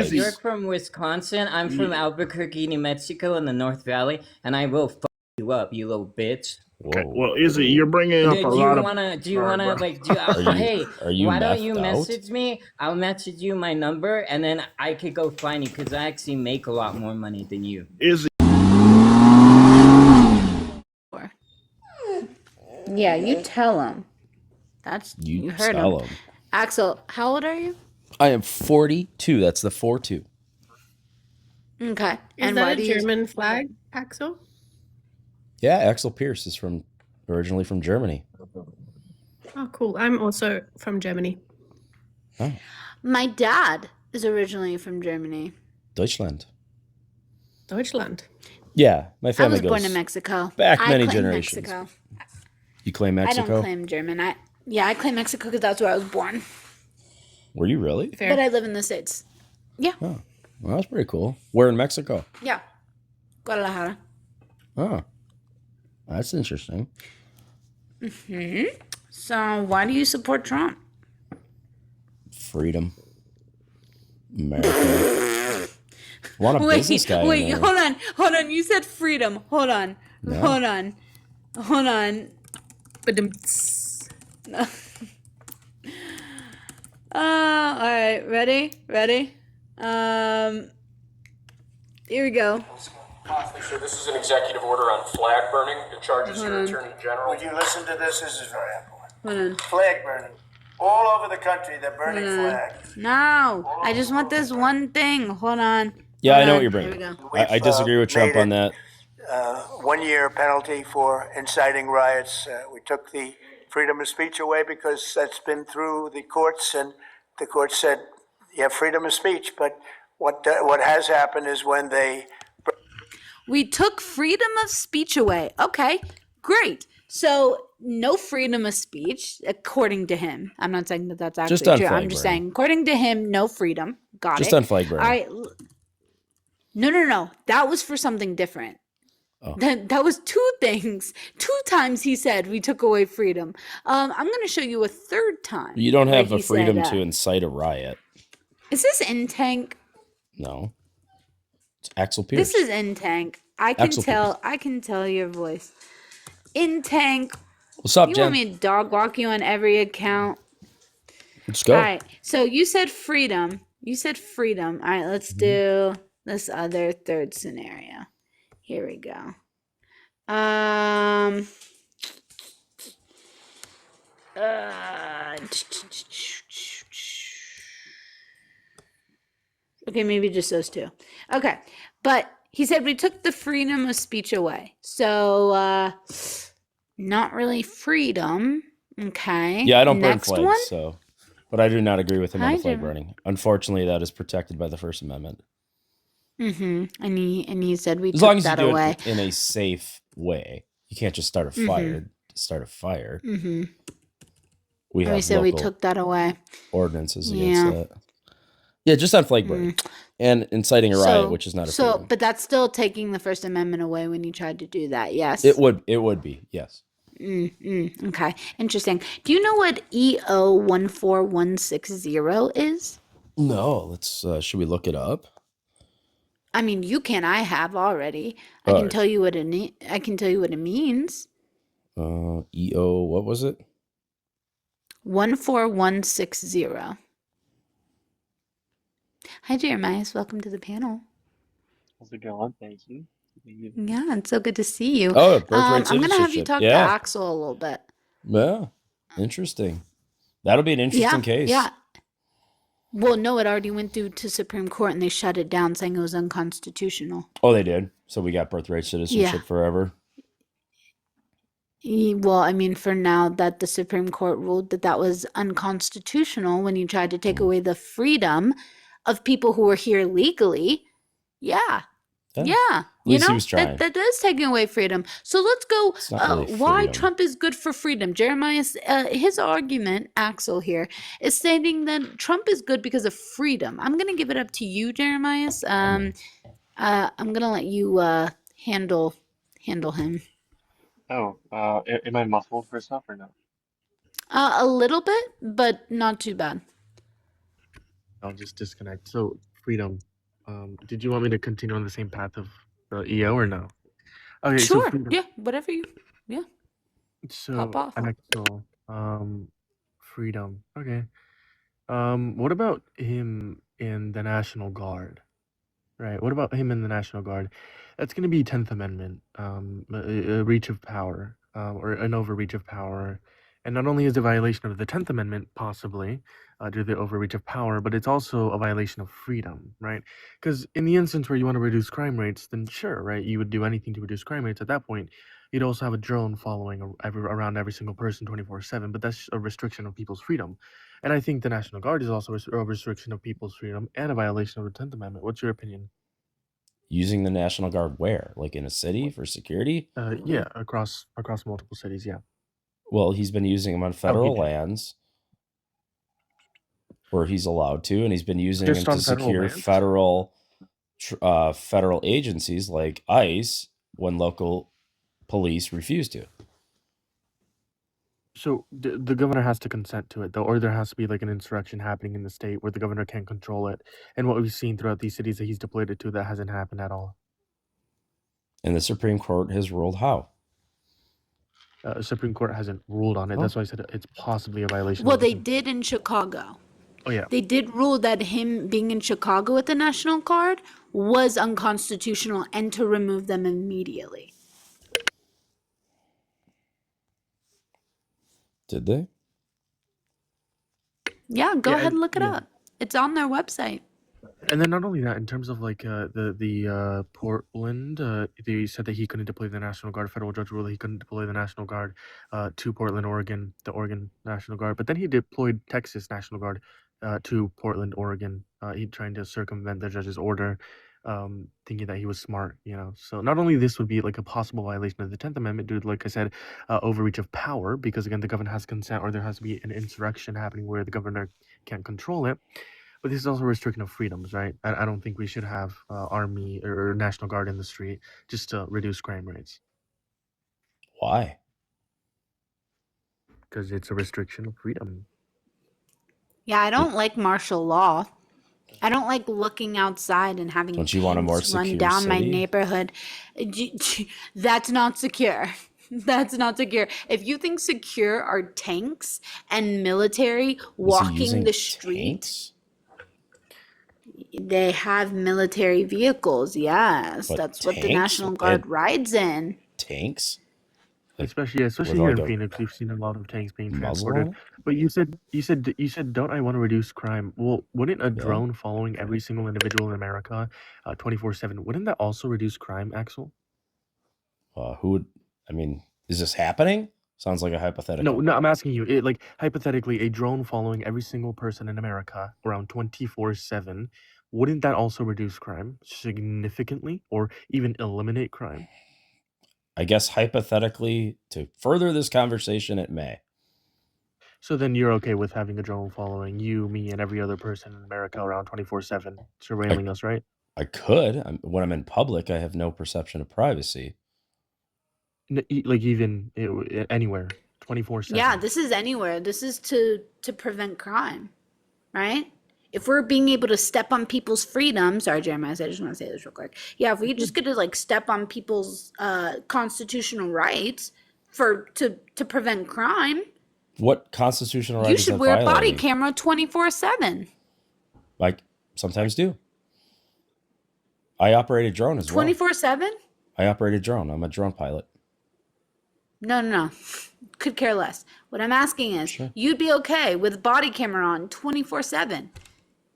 You're from Wisconsin. I'm from Albuquerque, New Mexico, in the North Valley, and I will fuck you up, you little bitch. Okay. Well, Izzy, you're bringing up a lot of. Do you wanna like? Do you, hey, are you why don't you methed out? message me? I'll message you my number, and then I could go find you because I actually make a lot more money than you. Izzy. Yeah, you tell him. You heard him. Axel, how old are you? I am 42. That's the 4-2. Okay. Is that a German flag, Axel? Yeah, Axel Pierce is originally from Germany. Oh, cool. I'm also from Germany. Oh. My dad is originally from Germany. Deutschland. Yeah, my family I was born in Mexico. Back many generations. Mexico. You claim Mexico? I don't claim German. I claim Mexico because that's where I was born. Were you really? Fair. But I live in the States. Yeah. Oh, well, that's pretty cool. Where in Mexico? Yeah. Guadalajara. Oh, that's interesting. Mm-hmm. So why do you support Trump? Freedom. America. Want a business guy Wait, hold on. You said freedom. Hold on. No. Hold on. All right. Ready? Here we go. Sure, this is an executive order on flag burning. The charges your Attorney General. Would you listen to this? This is very important. Hold on. Flag burning. All over the country, they're burning flags. No, I just want this one thing. Hold on. Yeah, Hold I know on. what you're bringing. Here we go. I disagree with Trump on that. 1 year penalty for inciting riots. We took the freedom of speech away because that's been through the courts, and the court said you have freedom of speech. But what has happened is when they We took freedom of speech away. Okay, great. So no freedom of speech, according to him. I'm not saying that that's actually Just on true. flag I'm just burning. saying, according to him, no freedom. Got Just it. on flag burning. All right. No. That was for something different. Oh. That was two things. 2 times he said we took away freedom. I'm going to show you a third time. You don't have where the he freedom said, to incite a riot. Is this in tank? No. It's Axel Pierce. This is in tank. I can tell your voice. In tank. What's up, You Jen? want me to dog walk you on every account? Let's go. All right. So you said freedom. All right. Let's do this other third scenario. Here we go. Okay, maybe just those two. Okay. But he said we took the freedom of speech away. So not really freedom. Okay. Yeah, I don't burn Next flags, one? but I do not agree with him on I the flag do. burning. Unfortunately, that is protected by the First Amendment. Mm-hmm. And he said we As long took as you that do away. it in a safe way. You can't just start a fire to start a fire. Mm-hmm. We have We said we local took that away. ordinances Yeah. against that. Yeah, just on flag burning and inciting a riot, which is not a freedom. But that's still taking the First Amendment away when you tried to do that. Yes. It would be, yes. Okay. Interesting. Do you know what EO 14160 is? No, let's should we look it up? I mean, you can. I have already. I All can right. tell you what it. I can tell you what it means. EO, what was it? 14160. Hi, Jeremiah. Welcome to the panel. How's it going? Thank you. Yeah, it's so good to see you. Oh, birthright I'm gonna have you citizenship. talk Yeah. to Axel a little bit. Yeah. Interesting. That'll be an interesting case. Yeah. Well, no, it already went through to Supreme Court and they shut it down saying it was unconstitutional. Oh, they did. So we got birthright citizenship forever. Well, I mean, for now that the Supreme Court ruled that that was unconstitutional when you tried to take away the freedom of people who were here legally. Yeah. Yeah. At least he was trying. that is taking away freedom. So let's go It's not really why freedom. Trump is good for freedom. Jeremiah's his argument, Axel here, is stating that Trump is good because of freedom. I'm going to give it up to you, Jeremiah. I'm going to let you handle him. Oh, am I muffled for stuff or no? A little bit, but not too bad. I'll just disconnect. So freedom. Did you want me to continue on the same path of the EO or no? Okay, so Sure. freedom. Yeah. Whatever you. Yeah. So off. Axel, freedom. Okay. What about him in the National Guard? Right. What about him in the National Guard? That's going to be 10th Amendment, a reach of power, or an overreach of power. And not only is it a violation of the 10th Amendment, possibly, due to the overreach of power, but it's also a violation of freedom, right? Because in the instance where you want to reduce crime rates, then sure, right, you would do anything to reduce crime rates. At that point, you'd also have a drone following around every single person 24/7, but that's a restriction of people's freedom. And I think the National Guard is also a restriction of people's freedom and a violation of the 10th Amendment. What's your opinion? Using the National Guard where? Like in a city for security? Yeah, across multiple cities, yeah. Well, he's been using them on federal did. lands where he's allowed to, and he's been using Just them on to federal secure lands? federal agencies like ICE when local police refuse to. So the governor has to consent to it, though, or there has to be like an insurrection happening in the state where the governor can't control it. And what we've seen throughout these cities that he's deployed it to, that hasn't happened at all. And the Supreme Court has ruled how? Supreme Court hasn't ruled on it. Oh. That's why I said it's possibly a violation. Well, of the they did in Chicago. Oh yeah. They did rule that him being in Chicago with the National Guard was unconstitutional and to remove them immediately. Did they? Yeah, go Yeah, ahead and look it yeah. up. It's on their website. And then not only that, in terms of like the Portland, they said that he couldn't deploy the National Guard. Federal judge ruled that he couldn't deploy the National Guard to Portland, Oregon, the Oregon National Guard. But then he deployed Texas National Guard to Portland, Oregon. He trying to circumvent the judge's order, thinking that he was smart, you know. So not only this would be like a possible violation of the 10th Amendment due to, like I said, overreach of power, because again, the governor has consent, or there has to be an insurrection happening where the governor can't control it. But this is also a restriction of freedoms, right? I don't think we should have Army or National Guard in the street just to reduce crime rates, Why? because it's a restriction of freedom. Yeah, I don't like martial law. I don't like looking outside and having Don't you want a more tanks run secure down my city? neighborhood. That's not secure. That's not secure. If you think secure are tanks and military Was he walking using the street, tanks? they have military vehicles. Yes, But that's what the tanks? National Guard rides in. Tanks? Like, Especially with here like in a Phoenix, we've seen a lot of tanks being muzzle transported. on it? But you said, don't I want to reduce crime? Well, wouldn't a Yeah. drone following every single individual in America, 24/7, wouldn't that also reduce crime, Axel? Who would? I mean, is this happening? Sounds like a hypothetical. No, I'm asking you. Like hypothetically, a drone following every single person in America around 24/7, wouldn't that also reduce crime significantly, or even eliminate crime? I guess hypothetically, to further this conversation, it may. So then you're okay with having a drone following you, me, and every other person in America around 24/7, surveilling us, right? I could. When I'm in public, I have no perception of privacy. Like even anywhere, 24/7. Yeah, this is anywhere. This is to prevent crime, right? If we're being able to step on people's freedom, sorry, Jeremiah, I just want to say this real quick. Yeah, if we just get to like step on people's constitutional rights to prevent crime, What constitutional right you is should that wear a body violating? camera 24/7. Like sometimes do. I operate a drone as well. 24/7? I operate a drone. I'm a drone pilot. No. Could care less. What I'm asking is, Sure. you'd be okay with body camera on 24/7.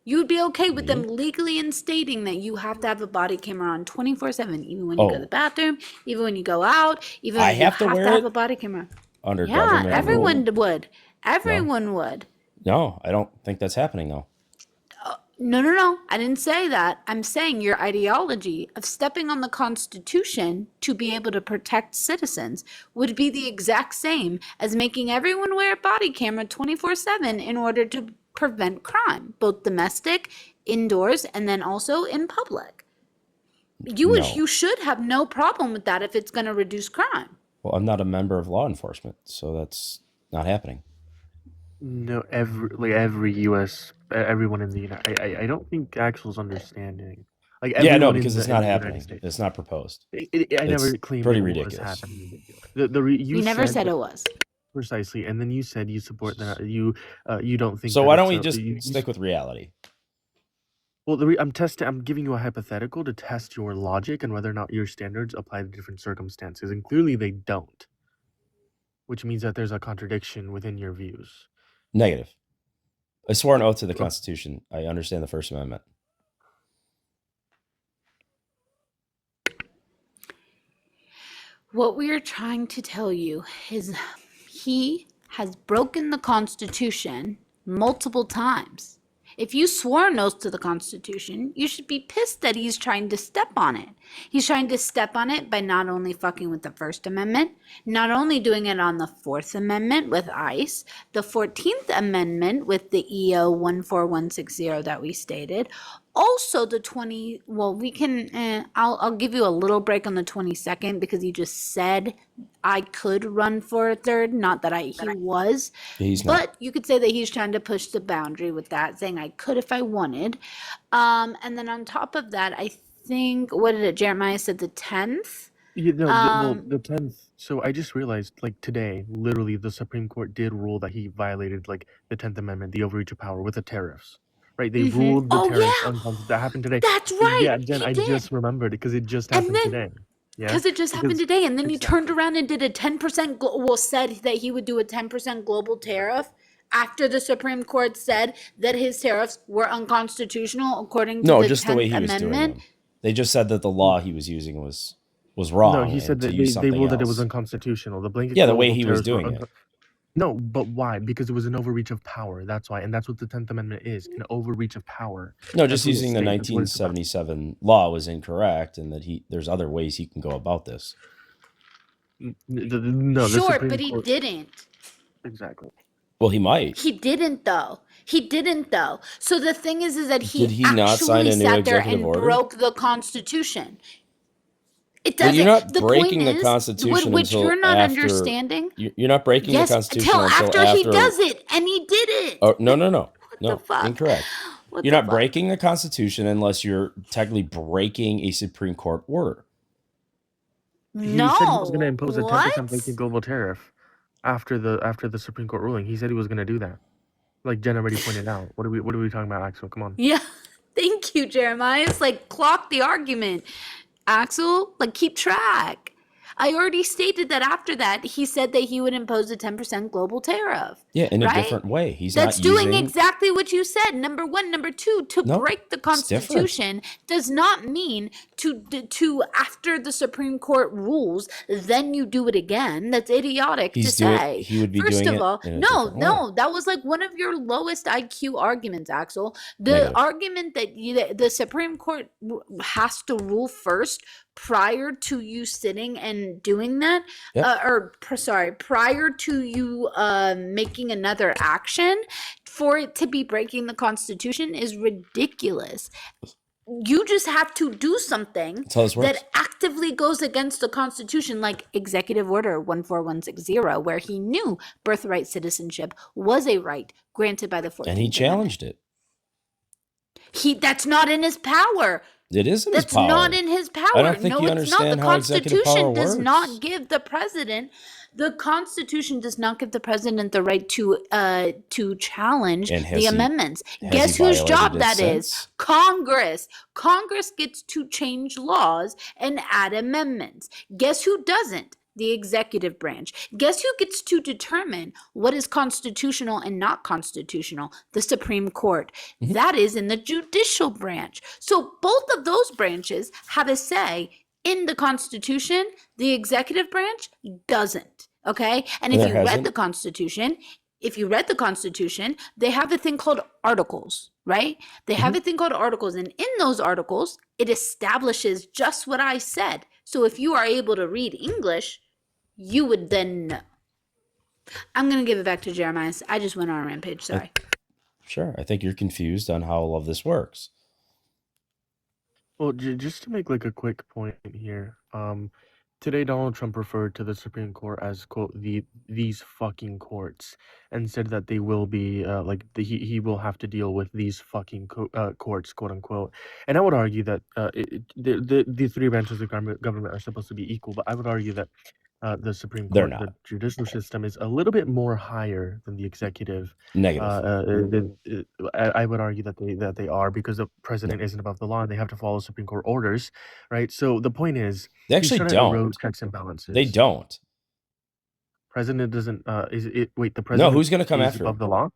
You'd be okay with them Mm-hmm. legally instating that you have to have a body camera on 24/7, even when you go to the bathroom, even when you go out, even I when you have to wear have it? a body camera. Under Yeah, government everyone rule. would. Everyone would. No, I don't think that's happening though. No. I didn't say that. I'm saying your ideology of stepping on the Constitution to be able to protect citizens would be the exact same as making everyone wear a body camera 24/7 in order to prevent crime, both domestic, indoors, and then also in public. No. You should have no problem with that if it's going to reduce crime. Well, I'm not a member of law enforcement, so that's not happening. No, every U.S. everyone in the United. I don't think Axel's understanding. Like Yeah, no, everyone because it's in not the United happening. States. It's not proposed. I It's never claimed pretty it was ridiculous. happening. You never said said that- it was. precisely, and then you said you support that. You don't think. So that why it's don't we a- just you- stick with reality? Well, I'm giving you a hypothetical to test your logic and whether or not your standards apply to different circumstances, and clearly they don't. Which means that there's a contradiction within your views. Negative. I swore an oath to the Constitution. I understand the First Amendment. What we are trying to tell you is he has broken the Constitution multiple times. If you swore an oath to the Constitution, you should be pissed that he's trying to step on it. He's trying to step on it by not only fucking with the First Amendment, not only doing it on the Fourth Amendment with ICE, the 14th Amendment with the EO 14160 that we stated, also the 20, well, we can, I'll give you a little break on the 22nd because he just said I could run for a third, not that he was. He's not. But you could say that he's trying to push the boundary with that, saying I could if I wanted. And then on top of that, I think, what did it, Jeremiah said the 10th? The 10th. So I just realized, like today, literally, the Supreme Court did rule that he violated like the 10th Amendment, the overreach of power with the tariffs. Right? They ruled the tariffs unconstitutional. That happened today. That's right. Yeah, Jen, he I did. just remembered it because it just And happened then- today. Yeah. Because it just happened today, and then he turned around and did a 10%, said that he would do a 10% global tariff after the Supreme Court said that his tariffs were unconstitutional according to No, the just 10th the way he was doing Amendment. them. They just said that the law he was using was wrong. No, he said and to that use they ruled something that it was else. unconstitutional. The blanket. Yeah, the way global he was tariffs were doing it. No, but why? Because it was an overreach of power. That's why, and that's what the 10th Amendment is: an overreach of power. No, just That's what it using the states. That's what it's about. 1977 law was incorrect, and that there's other ways he can go about this. No, the Sure, Supreme but he Court- didn't. Exactly. Well, he might. He didn't though. So the thing is that he Did he not sign actually a new sat there executive and order? broke the Constitution. It But doesn't. you're not the breaking point the is, Constitution which until you're not after- understanding. You're not breaking Yes, the Constitution until after he after does it, and he did it. Oh, no, the fuck? incorrect. What You're the not fuck? breaking the Constitution unless you're technically breaking a Supreme Court order. He No. said he was going to impose a 10% What? blanket global tariff after the Supreme Court ruling. He said he was going to do that. Like Jen already pointed out. What are we talking about, Axel? Come on. Yeah. Thank you, Jeremiah. It's like clock the argument. Axel, like keep track. I already stated that after that, he said that he would impose a 10% global tariff. Yeah, in a Right? different way. He's That's not doing using... exactly what you said. Number one. Number two, to No, break the it's different. Constitution does not mean to after the Supreme Court rules, then you do it again. That's idiotic He's to doing- say. he would be First doing of it all, in a no, different no, that was like one of your lowest IQ arguments, Axel. The Negative. argument that the Supreme Court has to rule first prior to you sitting and doing that, Yep. prior to you making another action for it to be breaking the Constitution is ridiculous. You just have to do something That's how this works. that actively goes against the Constitution, like Executive Order 14160, where he knew birthright citizenship was a right granted by the 14th And he Amendment. challenged it. That's not in his power. It is in his That's power. not in his power. I don't think no, you it's not. understand The how executive Constitution power does works. not give the president. The Constitution does not give the president the right to challenge And has the he- amendments. has Guess he whose violated job it that is? since? Congress. Congress gets to change laws and add amendments. Guess who doesn't? The executive branch. Guess who gets to determine what is constitutional and not constitutional? The Supreme Court. Mm-hmm. That is in the judicial branch. So both of those branches have a say in the Constitution. The executive branch doesn't. Okay? And if There you read hasn't? the Constitution, they have a thing called articles, right? They have a thing called articles, and in those articles, it establishes just what I said. So if you are able to read English, you would then know. I'm going to give it back to Jeremiah. I just went on a rampage. Sorry. Sure. I think you're confused on how all of this works. Well, just to make like a quick point here, Today, Donald Trump referred to the Supreme Court as quote these fucking courts, and said that they will be he will have to deal with these fucking courts, quote unquote. And I would argue that the three branches of government are supposed to be equal, but I would argue that the Supreme They're Court, the not. judicial system, is a little bit more higher than the executive. Negative. I would argue that they are, because the president isn't above the law and they have to follow Supreme Court orders, right? So the point is, They he's actually trying to erode don't. checks and balances. They don't. President doesn't. Wait, the No, president who's going to come is after above him? the law?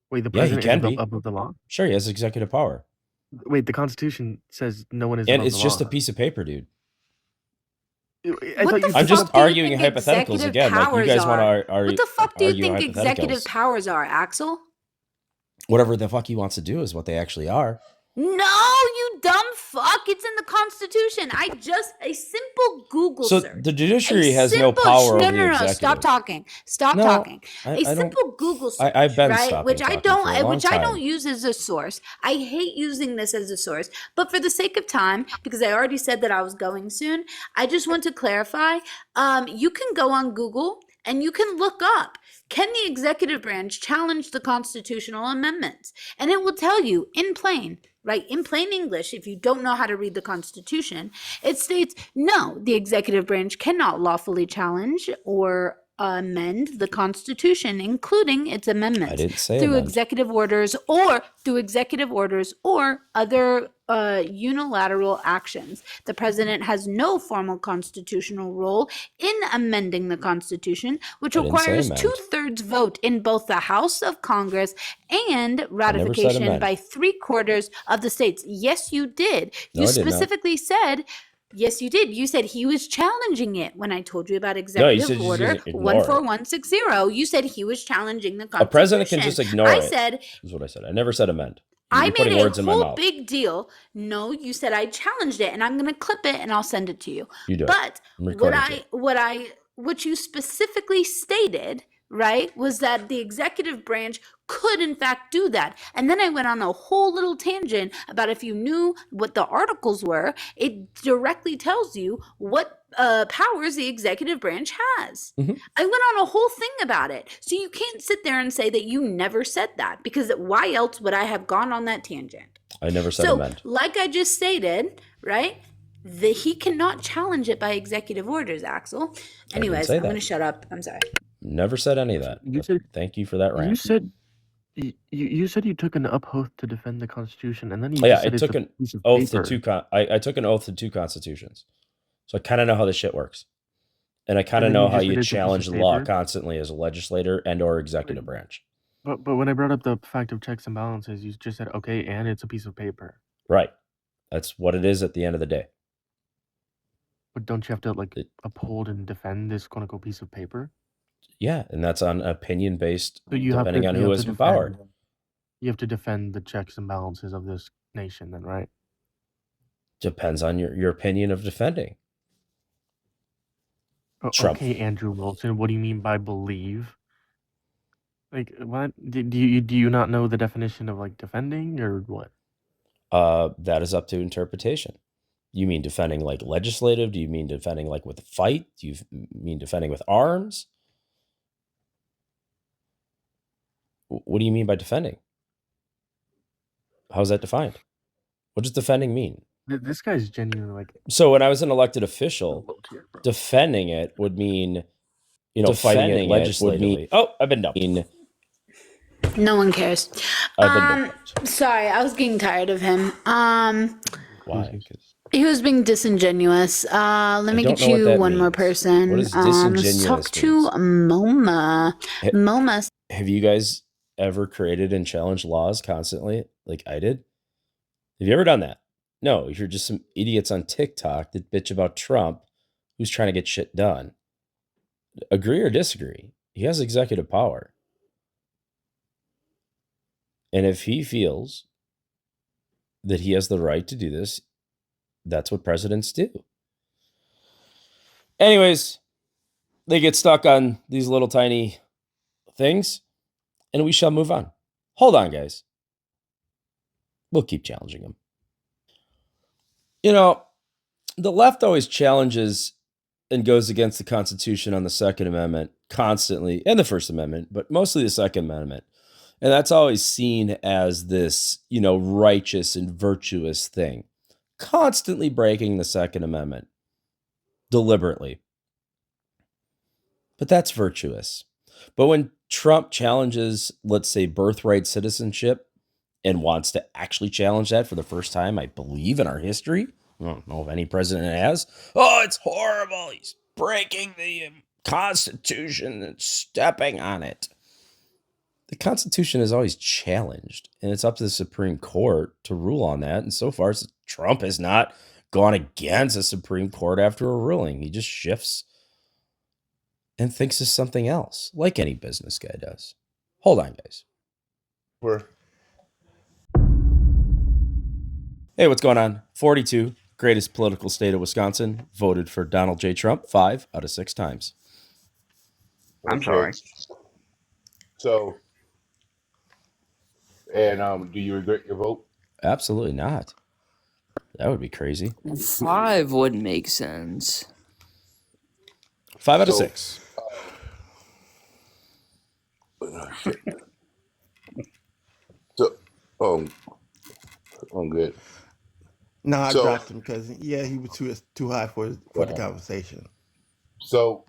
Wait, the Yeah, he president can is be. above the law? Sure, he has executive power. Wait, the Constitution says no one is And above it's the just a law. piece of paper, dude. I What thought the you I'm fuck just do you arguing think hypotheticals executive again. Like, you powers guys want are? to What the fuck do you argue think executive hypotheticals. powers are, Axel? Whatever the fuck he wants to do is what they actually are. No, you dumb fuck. It's in the Constitution. A simple Google So search. the judiciary A has no simple- power no, over no, the no, executive. stop talking. Stop No, talking. I A don't. simple Google search, I've been right? stopping Which I talking for a don't, long which I don't time. use as a source. I hate using this as a source, but for the sake of time, because I already said that I was going soon, I just want to clarify. You can go on Google and you can look up, can the executive branch challenge the constitutional amendments? And it will tell you in plain, right? In plain English, if you don't know how to read the Constitution, it states, no, the executive branch cannot lawfully challenge or amend the Constitution, including its amendments, I didn't say through amend. executive orders or other unilateral actions. The president has no formal constitutional role in amending the Constitution, which I didn't say requires amend. 2/3 vote in both the House of Congress and said ratification amend. by 3/4 of the states. Yes, you did. No, You I did not. specifically said. Yes, you did. You said he was challenging it when I told you about No, you Executive said he's Order gonna ignore it. 14160. You said he was challenging the A Constitution. president can just ignore I it. said Is what I said. I never said amend. You're I made putting a words in my whole mouth. big deal. No, you said I challenged it, and I'm going to clip it and I'll send it to you. You do it. But I'm what recording it. what you specifically stated, right, was that the executive branch could in fact do that. And then I went on a whole little tangent about if you knew what the articles were, it directly tells you what powers the executive branch has. Mhm. I went on a whole thing about it. So you can't sit there and say that you never said that, because why else would I have gone on that tangent? I never said So, amend. like I just stated, right? He cannot challenge it by executive orders, Axel. Anyways, say I'm that. going to shut up. I'm sorry. Never said any of that. You said Thank you for that you rant. said you said you took an oath to defend the Constitution, and then you Oh, yeah, just said I it's took a an piece of oath paper. to I took an oath to 2 constitutions. So I kind of know how this shit works. And I kind of And then know you how just said you it's a piece challenge of the law paper? constantly as a legislator and or executive branch. But when I brought up the fact of checks and balances, you just said okay, and it's a piece of paper. Right. That's what it is at the end of the day. But don't you have to It- uphold and defend this quote unquote piece of paper? Yeah, and that's on opinion based So you depending have on to, who has power. You have to defend the checks and balances of this nation, then, right? Depends on your opinion of defending. Trump. Okay, Andrew Wilson, what do you mean by believe? Like, what? Do you not know the definition of like defending or what? That is up to interpretation. You mean defending like legislative? Do you mean defending like with a fight? Do you mean defending with arms? What do you mean by defending? How's that defined? What does defending mean? This guy's genuinely like So when I was an elected a official, low tier, bro. defending it would mean, fighting it legislatively. Oh, I've been dumped. No one cares. I've been dumped. Sorry, I was getting tired of him. Why? 'Cause He was being disingenuous. Let me don't get know what you that one more means. person. What does Let's talk disingenuous to MoMA. Hey. MoMA. Have you guys ever created and challenged laws constantly like I did? Have you ever done that? No, you're just some idiots on TikTok that bitch about Trump who's trying to get shit done. Agree or disagree? He has executive power. And if he feels that he has the right to do this, that's what presidents do. Anyways, they get stuck on these little tiny things, and we shall move on. Hold on, guys. We'll keep challenging them. The left always challenges and goes against the Constitution on the Second Amendment constantly, and the First Amendment, but mostly the Second Amendment. And that's always seen as this, righteous and virtuous thing. Constantly breaking the Second Amendment deliberately. But that's virtuous. But when Trump challenges, let's say, birthright citizenship and wants to actually challenge that for the first time, I believe, in our history, I don't know if any president has. Oh, it's horrible. He's breaking the Constitution and stepping on it. The Constitution is always challenged, and it's up to the Supreme Court to rule on that. And so far, Trump has not gone against the Supreme Court after a ruling. He just shifts and thinks of something else, like any business guy does. Hold on, guys. Hey, what's going on? 42, greatest political state of Wisconsin, voted for Donald J. Trump 5 out of 6 times. I'm sorry. So, and do you regret your vote? Absolutely not. That would be crazy. 5 would make sense. 5 out of 6. Shit. So, I'm good. No, I So- dropped him because he was too high for the conversation. So,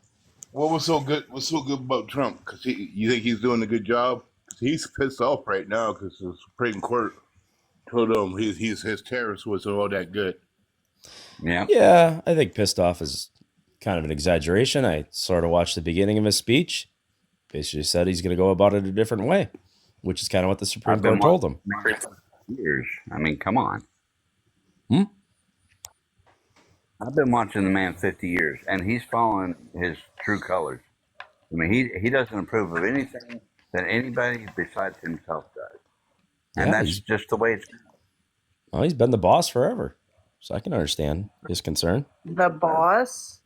what was so good? What's so good about Trump? Because you think he's doing a good job? He's pissed off right now because the Supreme Court told him his tariffs wasn't all that good. Yeah, I think pissed off is kind of an exaggeration. I sort of watched the beginning of his speech. Basically said he's going to go about it a different way, which is kind of what the Supreme Court told him. Years. I mean, come on. Hmm? I've been watching the man 50 years, and he's following his true colors. I mean, he doesn't approve of anything that anybody besides himself does. And Yeah, that's he's- just the way it's. Well, he's been the boss forever, so I can understand his concern. The boss?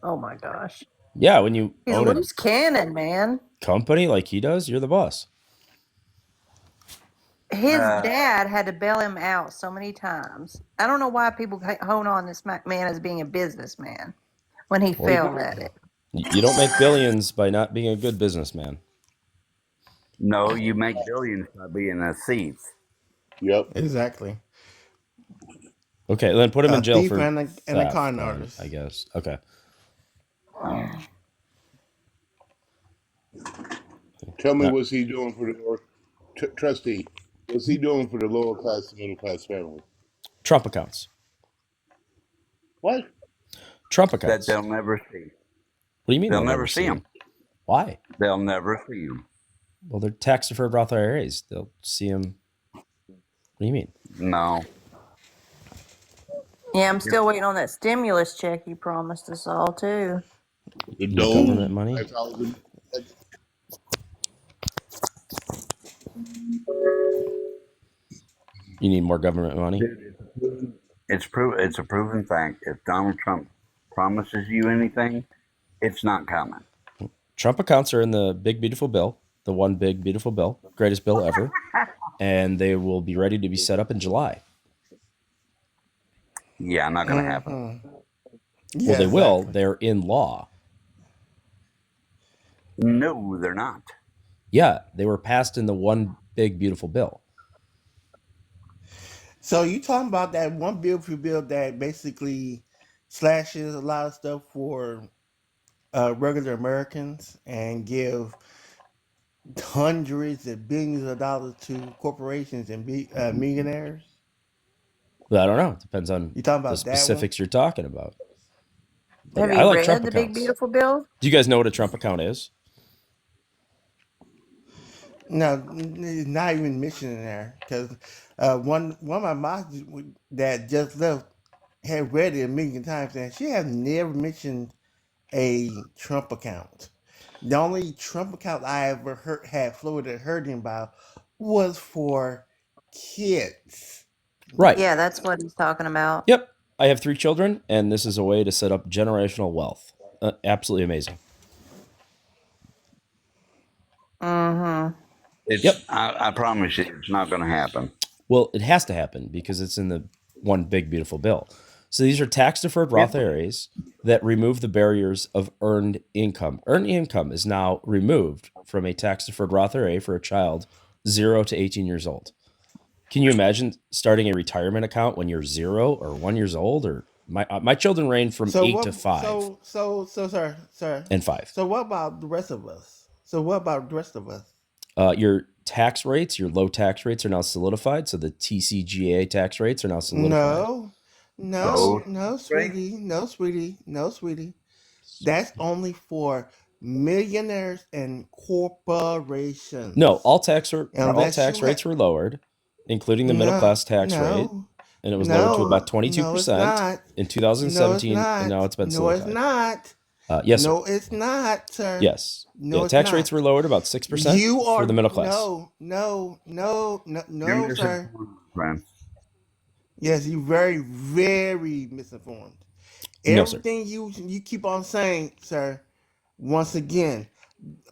Oh my gosh. Yeah, when you He's own a loose cannon, man. company like he does, you're the boss. His dad had to bail him out so many times. I don't know why people hone on this man as being a businessman when he Well, failed at it. You don't make billions by not being a good businessman. No, you make billions by being a thief. Yep. Exactly. Okay, then put him in jail thief for and a theft, con then, artist. I guess. Okay. Tell me, No. what's he doing for the trustee? What's he doing for the lower class and middle class family? Trump accounts. What? Trump That accounts. they'll never see. What do you mean? They'll never see him. Why? They'll never see him. Well, they're tax deferred Roth IRAs. They'll see him. What do you mean? No. Yeah, I'm still waiting on that stimulus check you promised us all, too. The Your government money? $5,000. You need more government money? It's a proven fact. If Donald Trump promises you anything, it's not coming. Trump accounts are in the big, beautiful bill, the one big, beautiful bill, greatest bill ever. And they will be ready to be set up in July. Yeah, not going to happen. Well, they will. They're in law. No, they're not. Yeah, they were passed in the one big, beautiful bill. So you talking about that one beautiful bill that basically slashes a lot of stuff for regular Americans and give hundreds of billions of dollars to corporations and millionaires? Well, I don't know. It depends on You talking about the that one? specifics you're talking about. But Have I you like read Trump the Big accounts. Beautiful Bill? Do you guys know what a Trump account is? No, it's not even mentioned in there because one of my moms that just left had read it a million times and she has never mentioned a Trump account. The only Trump account I ever had Florida heard him about was for kids. Right. Yeah, that's what he's talking about. Yep. I have 3 children, and this is a way to set up generational wealth. Absolutely amazing. Mm-hmm. Yep. I promise you, it's not going to happen. Well, it has to happen because it's in the one big, beautiful bill. So these are tax deferred Roth IRAs that removed the barriers of earned income. Earned income is now removed from a tax-deferred Roth IRA for a child 0 to 18 years old. Can you imagine starting a retirement account when you're 0 or 1 years old? Or my children range from 8 to 5 sir. and 5. So what about the rest of us? Your tax rates, your low tax rates are now solidified. So the TCJA tax rates are now solidified. No, sweetie. That's only for millionaires and corporations. No, all tax Unless you rates were lowered, including the middle class tax rate, and it was lowered to about 22% in 2017, and now it's been solidified. No, it's not. Yes, sir. No, it's not, sir. Yes. No, it's tax not. rates were lowered about 6% for the middle class. No, You're sir. misinformed, friend. Yes, you very, very misinformed. No, sir. Everything you keep on saying, sir. Once again,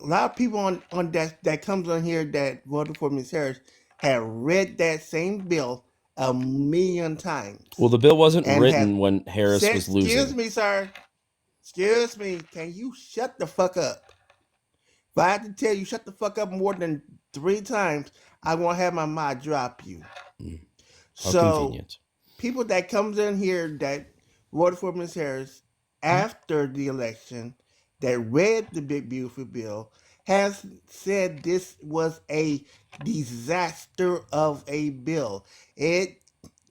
a lot of people on that comes on here that voted for Ms. Harris have read that same bill a million times. Well, the bill wasn't And written have when Harris said, was losing. Excuse me, sir. Excuse me. Can you shut the fuck up? If I have to tell you shut the fuck up more than 3 times, I won't have my mod drop you. How So convenient. people that comes in here that voted for Ms. Harris after the election that read the big beautiful bill has said this was a disaster of a bill. It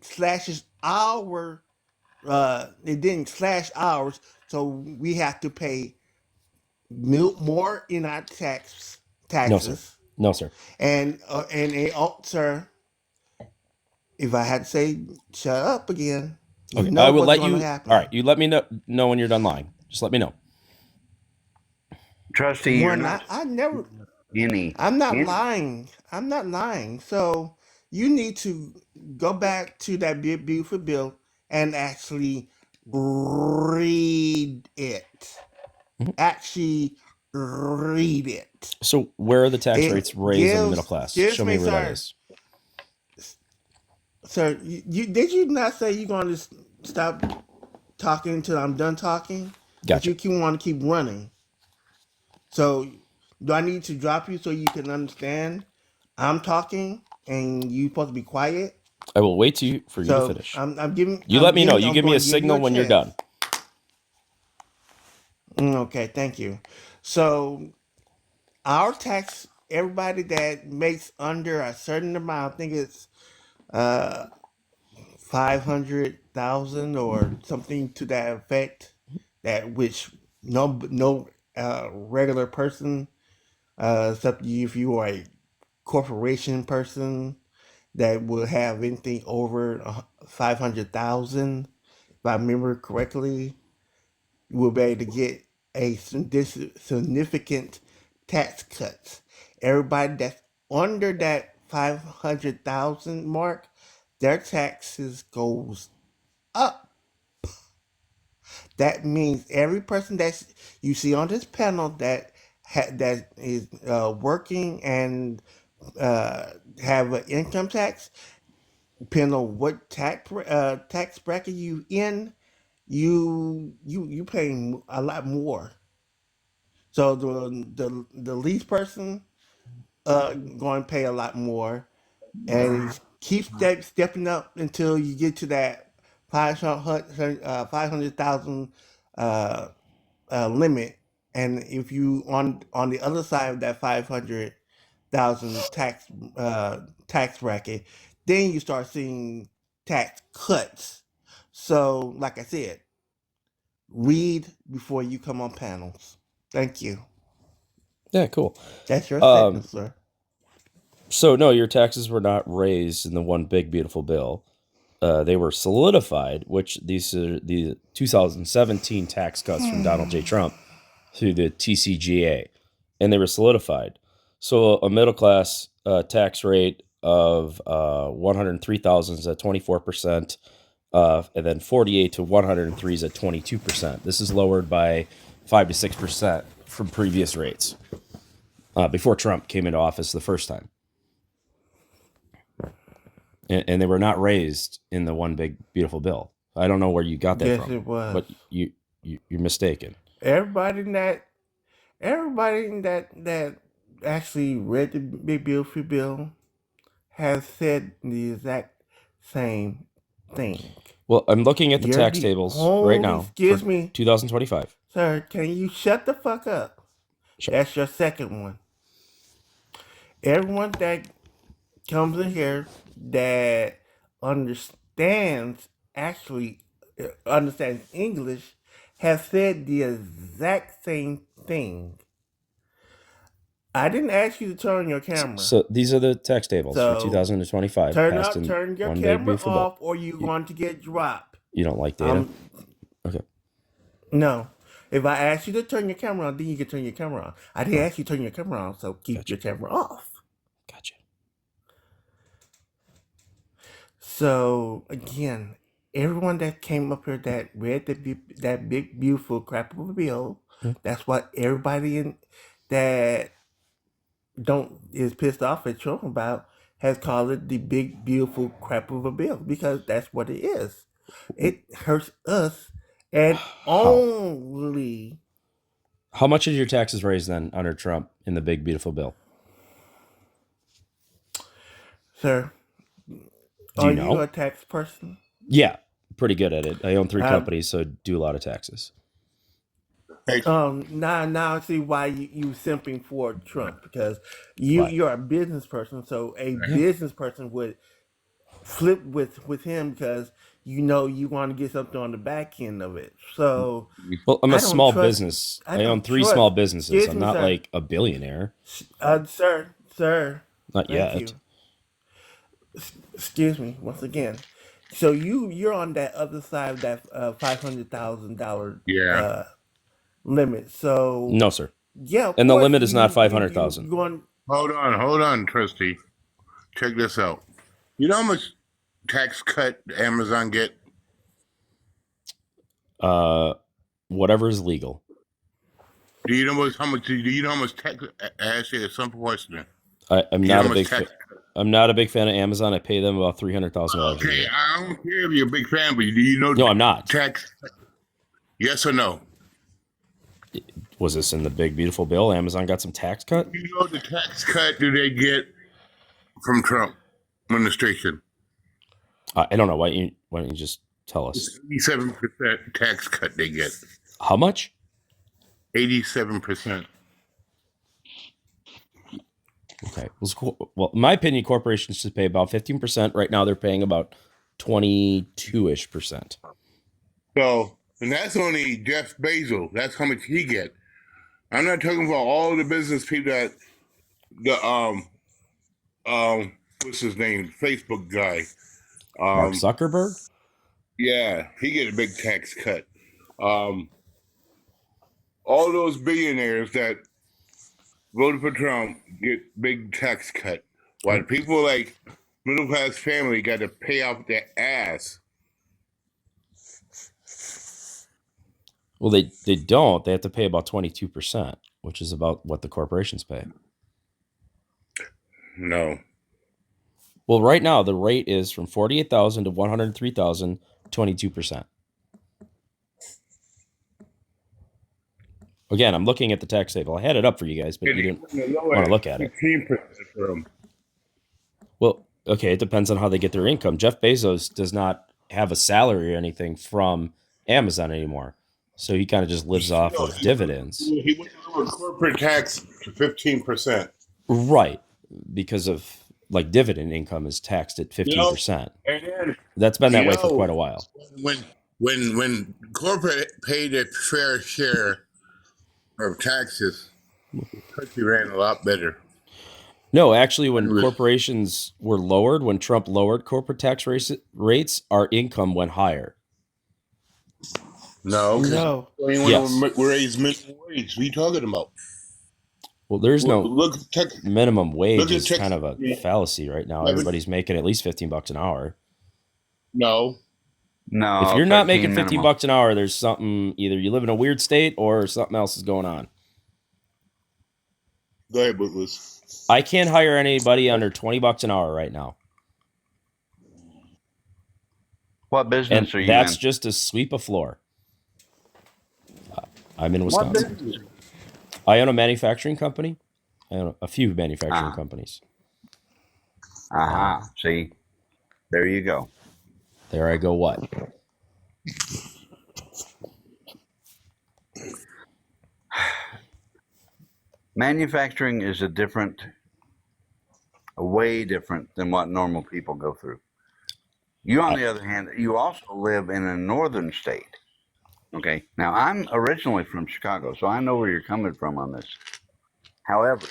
slashes our it didn't slash ours, so we have to pay more in our No, sir. taxes. No, sir. And sir, if I had to say shut up again, you Okay, know I will what's let going you. to happen. All right, you let me know when you're done lying. Just let me know. Trustee, you're One, not I never. any. I'm not any- lying. I'm not lying. So you need to go back to that beautiful bill and actually read it. Mhm. Actually read it. So where are the tax It rates raised in the middle gives. class? Excuse Show me me, where that sir. is. Sir, you did you not say you're going to stop talking until I'm done talking? But Gotcha. you want to keep running. So do I need to drop you so you can understand I'm talking and you're supposed to be quiet? I will wait for you to So finish. I'm giving. You I'm let me know. giving. You I'm give me going a to give you signal a when you're chance. done. Okay, thank you. So our tax, everybody that makes under a certain amount, I think it's 500,000 or something to that effect, that which no regular person, except if you are a corporation person that will have anything over 500,000, if I remember correctly, you will be able to get a significant tax cuts. Everybody that's under that 500,000 mark, their taxes goes up. That means every person that you see on this panel that that is working and have an income tax, depending on what tax bracket you in, you paying a lot more. So the least person going to pay a lot more, and it keeps stepping up until you get to that 500,000 limit. And if you on the other side of that 500,000 tax bracket, then you start seeing tax cuts. So, like I said, read before you come on panels. Thank you. Yeah, cool. That's your segment, sir. So no, your taxes were not raised in the one big beautiful bill. They were solidified, which these are the 2017 tax cuts from Donald J. Trump through the TCJA, and they were solidified. So a middle class tax rate of 103,000 is at 24%, and then 48 to 103 is at 22%. This is lowered by 5 to 6% from previous rates before Trump came into office the first time. And they were not raised in the one big beautiful bill. I don't know where you got that Yes, from. it was. But you're mistaken. Everybody that actually read the Big Beautiful Bill has said the exact same thing. Well, I'm looking at the You're tax the tables right only, now excuse for me, 2025. sir, can you shut the fuck up? Sure. That's your second one. Everyone that comes in here that understands English has said the exact same thing. I didn't ask you to turn your camera. So these are the tax tables for So 2025 turn passed in your one big camera beautiful bill. off, or you're going to get dropped. You don't like data? Okay. No. If I ask you to turn your camera on, then you can turn your camera on. I didn't ask you to turn your camera on, so keep your camera off. Gotcha. So again, everyone that came up here that read that big beautiful crap of a bill, that's what everybody that is pissed off at Trump about has called it the big beautiful crap of a bill, because that's what it is. It hurts us, and only. How much did your taxes raise then under Trump in the big beautiful bill? Sir, Do you are know? you a tax person? Yeah, pretty good at it. I own 3 companies, so I do a lot of taxes. Now I see why you simping for Trump, because you're a business person, so a business person would flip with him because you want to get something on the back end of it. So, well, I'm a a small business. I own 3 small businesses. I'm not like a billionaire. Sir. Not thank yet. you. Excuse me once again. So you're on that other side of that $500,000 limit. So No, sir. Yeah, and the limit is not 500,000. Hold on, Trusty. Check this out. You know how much tax cut Amazon get? Whatever is legal. Do you know how much? Do you know how much tax? Actually, a simple question. I'm not a big fan. I'm not a big fan of Amazon. I pay them about $300,000. Okay, I don't care if you're a big fan, but do you know? No, I'm not. Tax? Yes or no? Was this in the big beautiful bill? Amazon got some tax cut? You know the tax cut do they get from Trump administration? I don't know. Why don't you just tell us? 87% tax cut they get. How much? 87%. Okay. Well, in my opinion, corporations should pay about 15%. Right now, they're paying about 22-ish%. So, and that's only Jeff Bezos. That's how much he get. I'm not talking about all the business people that what's his name? Facebook guy. Mark Zuckerberg? Yeah, he get a big tax cut. All those billionaires that voted for Trump get big tax cut. While the people like middle class family got to pay off their ass. Well, they don't. They have to pay about 22%, which is about what the corporations pay. No. Well, right now the rate is from 48,000 to 103,000, 22%. Again, I'm looking at the tax table. I had it up for you guys, but you didn't want to look at it. 15% for them. Well, okay, it depends on how they get their income. Jeff Bezos does not have a salary or anything from Amazon anymore. So he kind of just lives off of dividends. He went over corporate tax to 15%. Right. Because of like dividend income is taxed at 15%. And then, that's been that way for quite a while. When corporate paid its fair share of taxes, the country ran a lot better. No, actually, when corporations were lowered, when Trump lowered corporate tax rates, our income went higher. No. Yes. We raised minimum wage. What are you talking about? Well, there's no minimum wage. Is kind of a fallacy right now. Everybody's making at least $15 an hour. No. If you're not making $15 an hour, there's something. Either you live in a weird state or something else is going on. Go ahead, Bootless. I can't hire anybody under $20 an hour right now. What business are you in? That's just to sweep a floor. I'm in What Wisconsin. business? I own a manufacturing company. I own a few manufacturing companies. Aha. See, there you go. There I go. What? Manufacturing is way different than what normal people go through. You, on the other hand, you also live in a northern state. Okay. Now, I'm originally from Chicago, so I know where you're coming from on this. However,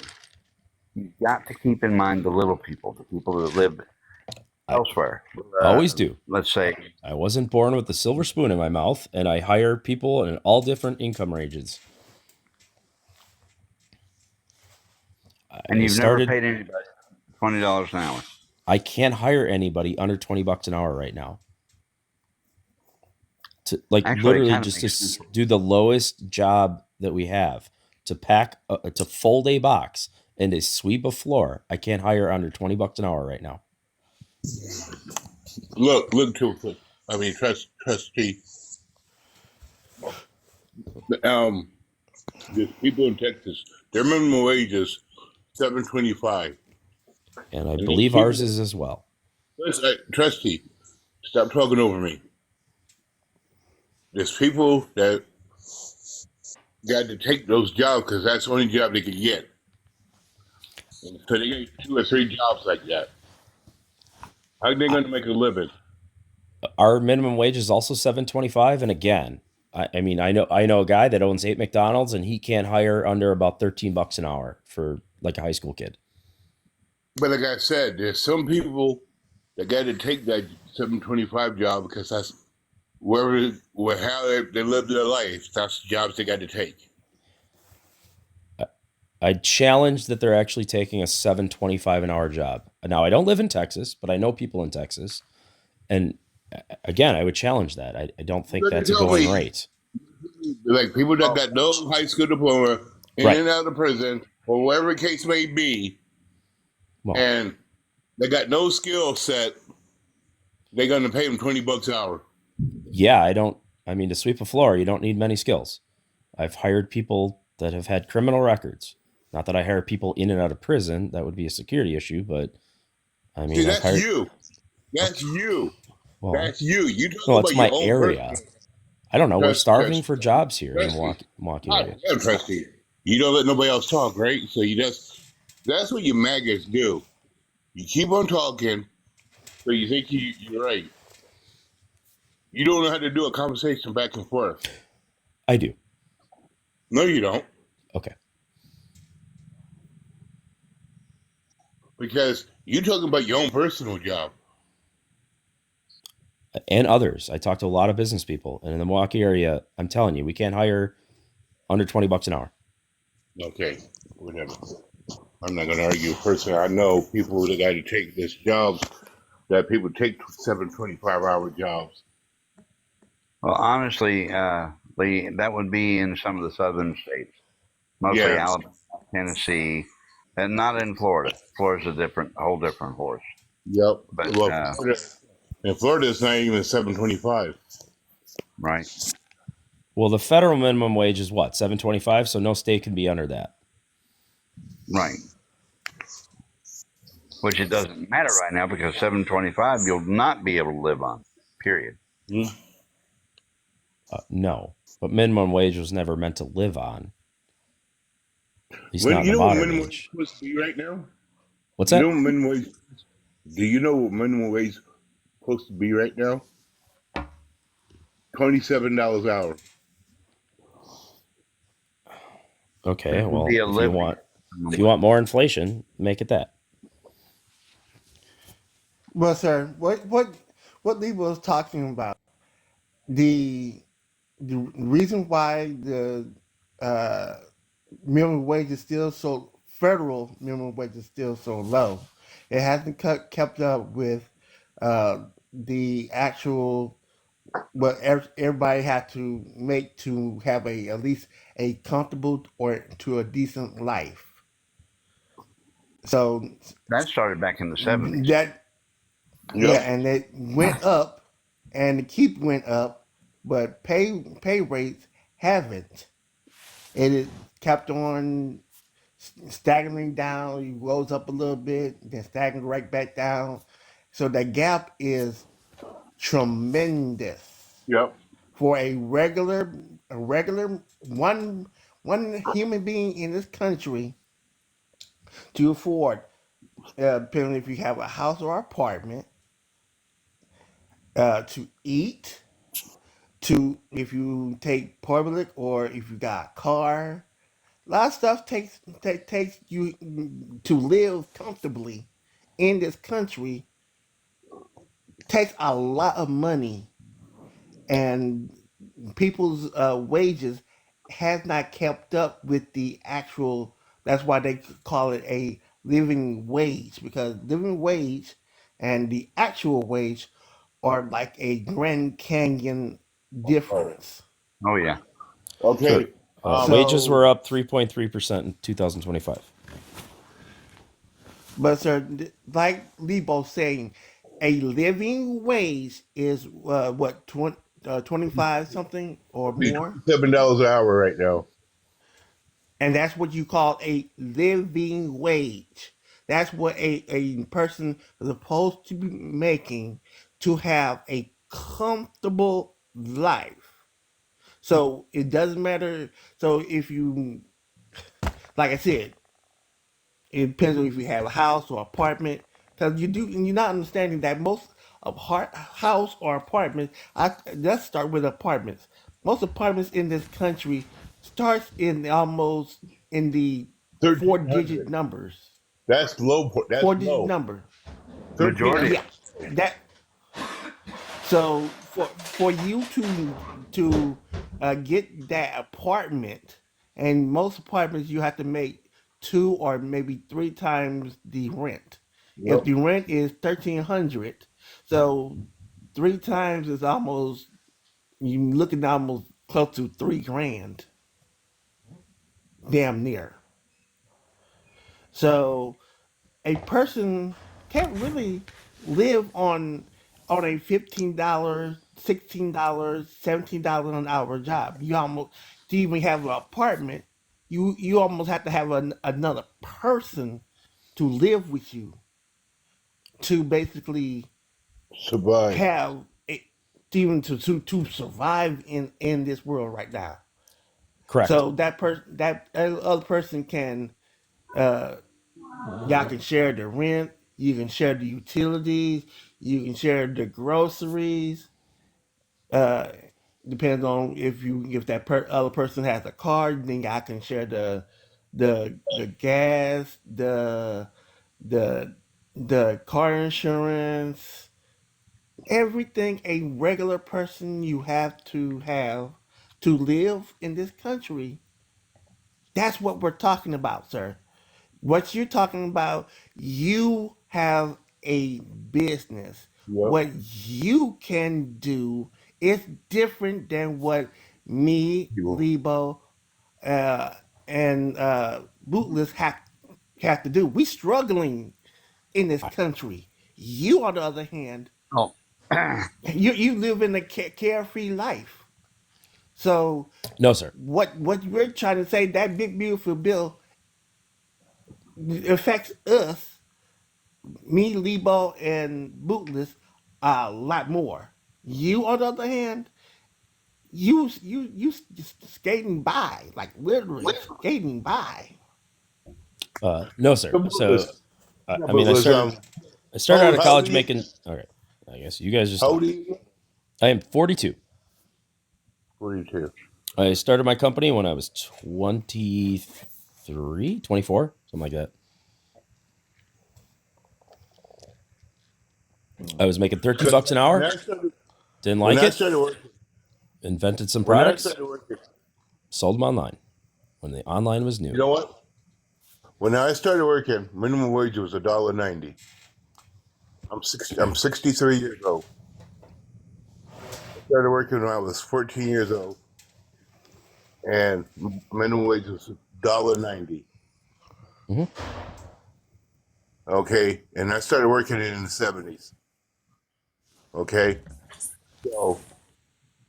you've got to keep in mind the little people, the people that live elsewhere. Always do. Let's say I wasn't born with a silver spoon in my mouth, and I hire people in all different income ranges. And you've never paid anybody $20 an hour. I can't hire anybody under $20 an hour right now. To literally just to do the lowest job that we have, to to fold a box and to sweep a floor. I can't hire under $20 an hour right now. Look to it. I mean, trustee. There's people in Texas. Their minimum wage is $7.25, and I believe ours is as well. Trustee, stop talking over me. There's people that got to take those jobs because that's the only job they could get. And so they get 2 or 3 jobs like that. How are they going to make a living? Our minimum wage is also $7.25, and again, I mean, I know a guy that owns 8 McDonald's, and he can't hire under about $13 an hour for like a high school kid. But like I said, there's some people that got to take that $7.25 job because that's how they live their life. That's the jobs they got to take. I challenge that they're actually taking a $7.25 an hour job. Now, I don't live in Texas, but I know people in Texas, and again, I would challenge that. I don't think that's a going rate. Like people that got no high school diploma, in and out of prison, or whatever the case may be, and they got no skill set, they're going to pay them $20 an hour. Yeah, I mean, to sweep a floor, you don't need many skills. I've hired people that have had criminal records. Not that I hire people in and out of prison. That would be a security issue, but I mean, that's you. That's you. Well, that's you. You talk well, about it's my your own area. person. I don't know. We're starving for jobs here in Milwaukee area. I trust you. You don't let nobody else talk, right? So that's what you maggots do. You keep on talking, so you think you're right. You don't know how to do a conversation back and forth. I do. No, you don't. Okay. Because you're talking about your own personal job. And others. I talk to a lot of business people. And in the Milwaukee area, I'm telling you, we can't hire under $20 an hour. Okay, whatever. I'm not going to argue. Personally, I know people that got to take this jobs, that people take 7.25-hour jobs. Well, honestly, Lee, that would be in some of the southern states, mostly Alabama, Tennessee, and not in Florida. Florida's a whole different horse. Yep. But in Florida, it's not even 7.25. Right. Well, the federal minimum wage is what, $7.25? So no state can be under that. Right. Which it doesn't matter right now because $7.25 you'll not be able to live on. Period. No, but minimum wage was never meant to live on. He's Well, not you in the know what modern minimum age. wage is supposed to be right now? What's that? You know what minimum wage? Do you know what minimum wage is supposed to be right now? $27 an hour. Okay, well, Be a if living. you want more inflation, make it that. Well, sir, what Lee was talking about, the reason why the minimum wage is still so federal minimum wage is still so low, it hasn't kept up with the actual what everybody had to make to have at least a comfortable or to a decent life. So That started back in the 70s. Yeah, and it went up, and the keep went up, but pay rates haven't. It kept on staggering down. He rose up a little bit, then staggered right back down. So the gap is tremendous Yep. for a regular one human being in this country to afford, depending if you have a house or apartment, to eat, to if you take public or if you got a car. A lot of stuff takes you to live comfortably in this country takes a lot of money, and people's wages has not kept up with the actual. That's why they call it a living wage, because living wage and the actual wage are like a Grand Canyon difference. Oh yeah. Okay. So, wages So, were up 3.3% in 2025. but sir, like Lebo saying, a living wage is what 25 something or more, $7 an hour right now. and that's what you call a living wage. That's what a person is supposed to be making to have a comfortable life. So it doesn't matter. So if you, like I said, it depends on if you have a house or apartment. Because you're not understanding that most of house or apartments. Let's start with apartments. Most apartments in this country starts in almost in the 4-digit 1,300. numbers. That's low. That's 4-digit low. number. Majority. Yeah, that. So for you to get that apartment, and most apartments you have to make 2 or maybe 3 times the rent. If Yep. the rent is 1,300, so 3 times is almost you looking almost close to 3 grand, damn near. So a person can't really live on a $15, $16, $17 an hour job. You almost to even have an apartment, you almost have to have another person to live with you to basically Survive. have it, to survive in this world right now. Correct. So that other person can uh y'all can share the rent, you can share the utilities, you can share the groceries. Uh, depends on if that other person has a car, then I can share the gas, the the car insurance, everything a regular person you have to live in this country. That's what we're talking about, sir. What you're talking about, you have a business. Yep. What you can do is different than what me, People. Lebo, uh, and Bootless have to do. We struggling in this country. You, on the other hand, Oh. you live in a carefree life. So No, sir. what we're trying to say, that big beautiful bill affects us, me, Lebo, and Bootless, a lot more. You, on the other hand, you just skating by, like literally skating by. No, sir. But So, Bootless, I mean, I started out of how old college are you? making. Okay, I guess you guys just. How old are you? I am 42. 42. I started my company when I was 23, 24, something like that. I was making $13 an hour. Didn't When like I it. started working, Invented some when I products. started working, Sold them online when the online was new. you know what? When I started working, minimum wage was $1.90. I'm 63 years old. I started working when I was 14 years old, and minimum wage was $1.90. Mhm. Okay, and I started working in the 70s. Okay, so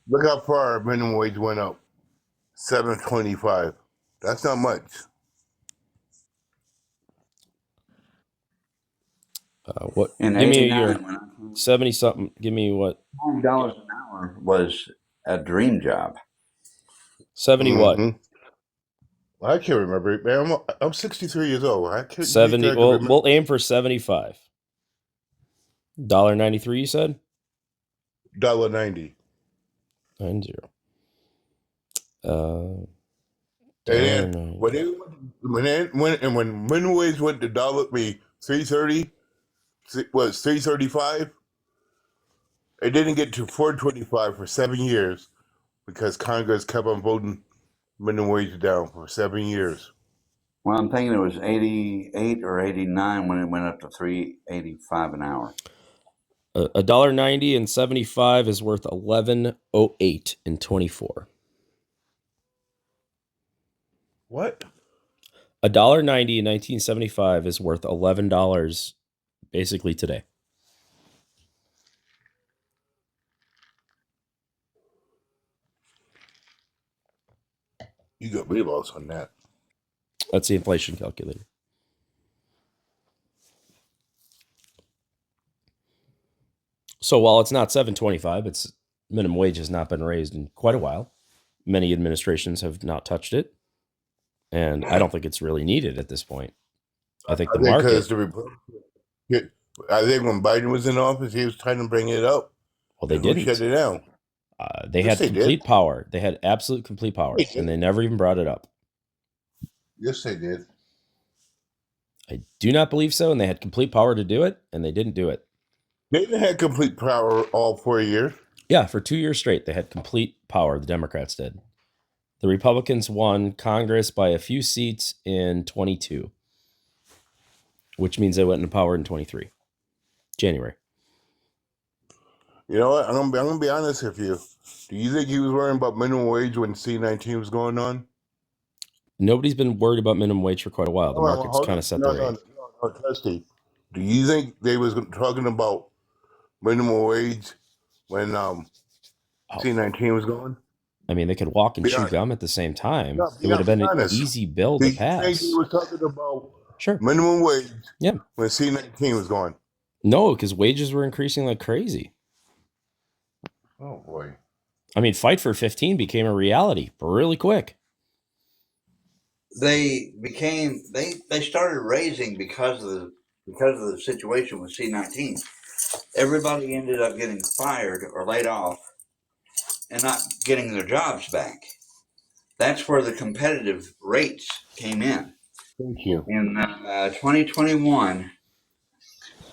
look how far minimum wage went up. $7.25. That's not much. What? In Give me '89, your when I 70 something. Give me what? $5 an hour was a dream job. 70 what? I can't remember it, man. I'm 63 years old. I can't. 70. Well, we'll aim for 75. $1.93, you said? $1.90. 90. And then when minimum wage went to $3.30, was $3.35. It didn't get to $4.25 for 7 years because Congress kept on voting minimum wage down for 7 years. Well, I'm thinking it was 88 or 89 when it went up to $3.85 an hour. $1.90 and 75 is worth $11.08 in 24. What? $1.90 in 1975 is worth $11 basically today. You got me lost on that. That's the inflation calculator. So while it's not $7.25, its minimum wage has not been raised in quite a while. Many administrations have not touched it, and I don't think it's really needed at this point. I think the market. I think when Biden was in office, he was trying to bring it up. Well, they didn't shut it down. They had complete power. They had absolute complete power, and they never even brought it up. Yes, they did. I do not believe so, and they had complete power to do it, and they didn't do it. They had complete power all 4 years. Yeah, for 2 years straight, they had complete power. The Democrats did. The Republicans won Congress by a few seats in 22, which means they went into power in 23, January. You know what? I'm gonna be honest with you. Do you think he was worrying about minimum wage when C-19 was going on? Nobody's been worried about minimum wage for quite a while. The market's kind of set the rate. No, Trusty. Do you think they was talking about minimum wage when C-19 was going? I mean, they could walk and chew gum at the same time. It would have been an easy bill to pass. Do you think he was talking about Sure. minimum wage Yeah. when C-19 was going? No, because wages were increasing like crazy. Oh, boy. I mean, Fight for 15 became a reality really quick. They started raising because of the situation with C-19. Everybody ended up getting fired or laid off and not getting their jobs back. That's where the competitive rates came in. Thank you. In 2021,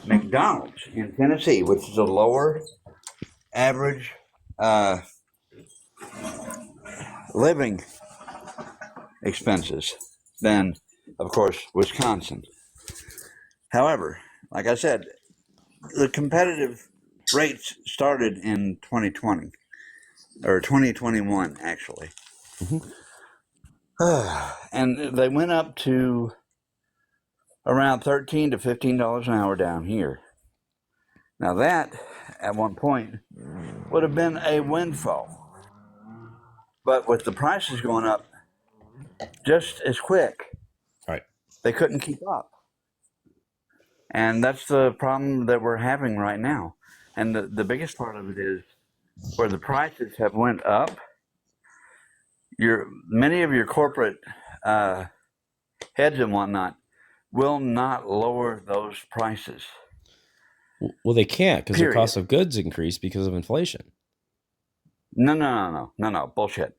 McDonald's in Tennessee, which is a lower average living expenses than, of course, Wisconsin. However, like I said, the competitive rates started in 2020 or 2021, actually. And they went up to around $13 to $15 an hour down here. Now that, at one point, would have been a windfall. But with the prices going up just as quick, right, they couldn't keep up. And that's the problem that we're having right now. And the biggest part of it is where the prices have went up, many of your corporate heads and whatnot will not lower those prices. Well, they can't because the cost of goods increased because of inflation. No, bullshit.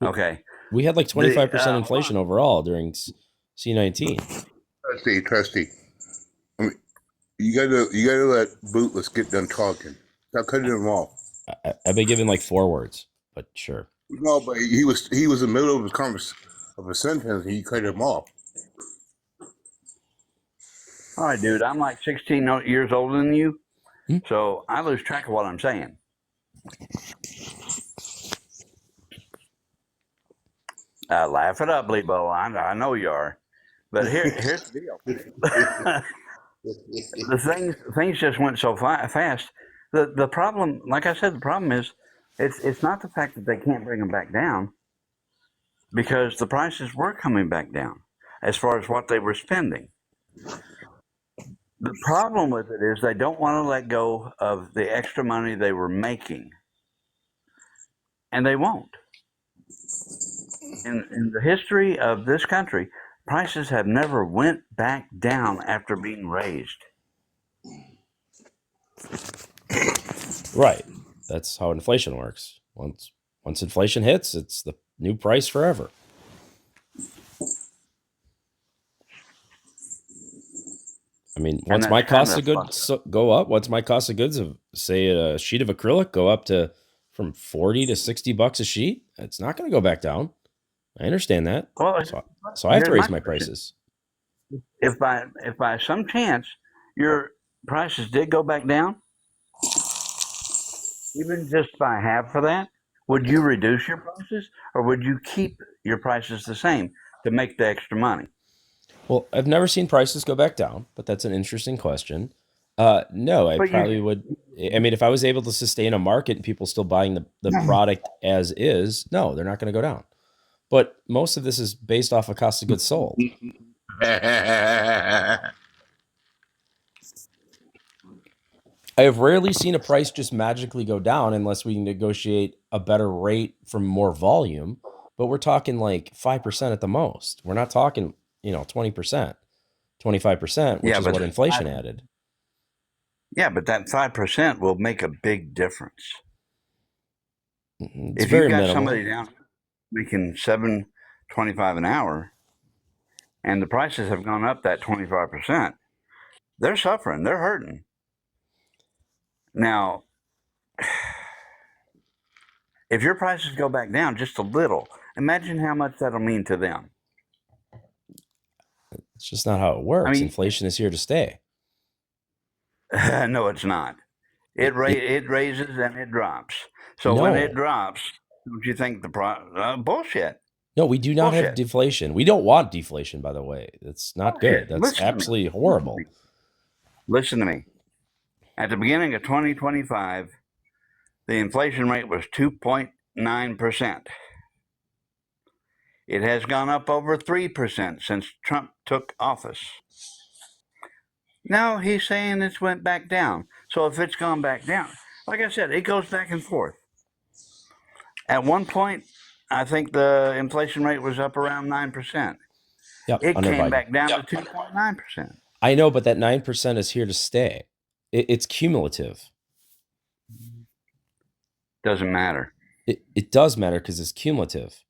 Okay. We had like 25% inflation overall during C-19. Trusty. I mean, you gotta let Bootless get done talking. Stop cutting him off. I've been given like 4 words, but sure. No, but he was in the middle of a sentence and you cut him off. All right, dude. I'm like 16 years older than you, so I lose track of what I'm saying. Laugh it up, Lebo. I know you are. But here's the deal. The things just went so fast. The problem, like I said, the problem is it's not the fact that they can't bring them back down. because the prices were coming back down as far as what they were spending. The problem with it is they don't want to let go of the extra money they were making, and they won't. In the history of this country, prices have never went back down after being raised. Right. That's how inflation works. Once inflation hits, it's the new price forever. I mean, once my cost of goods go up, once my cost of goods of, say, a sheet of acrylic go up to from $40 to $60 a sheet, it's not going to go back down. I understand that. Well, so I have to raise my prices. If by some chance your prices did go back down, even just by half of that, would you reduce your prices, or would you keep your prices the same to make the extra money? Well, I've never seen prices go back down, but that's an interesting question. No, I probably would. I mean, if I was able to sustain a market and people still buying the product as is, no, they're not going to go down. But most of this is based off of cost of goods sold. I have rarely seen a price just magically go down unless we negotiate a better rate from more volume. But we're talking like 5% at the most. We're not talking, 20%, 25%, which is what inflation added. Yeah, but that 5% will make a big difference. It's if very you've got minimal. somebody down making $7.25 an hour, and the prices have gone up that 25%, they're suffering. They're hurting. Now, if your prices go back down just a little, imagine how much that'll mean to them. It's just not how it works. I mean, inflation is here to stay. No, it's not. It raises and it drops. So when it drops, don't you think bullshit? No, we do not have deflation. We don't want deflation, by the way. It's not good. That's absolutely horrible. Listen to me. At the beginning of 2025, the inflation rate was 2.9%. It has gone up over 3% since Trump took office. Now he's saying it's went back down. So if it's gone back down, like I said, it goes back and forth. At one point, I think the inflation rate was up around 9%. Yep, it came back down to 2.9%. I know, but that 9% is here to stay. It's cumulative. Doesn't matter. It does matter because it's cumulative.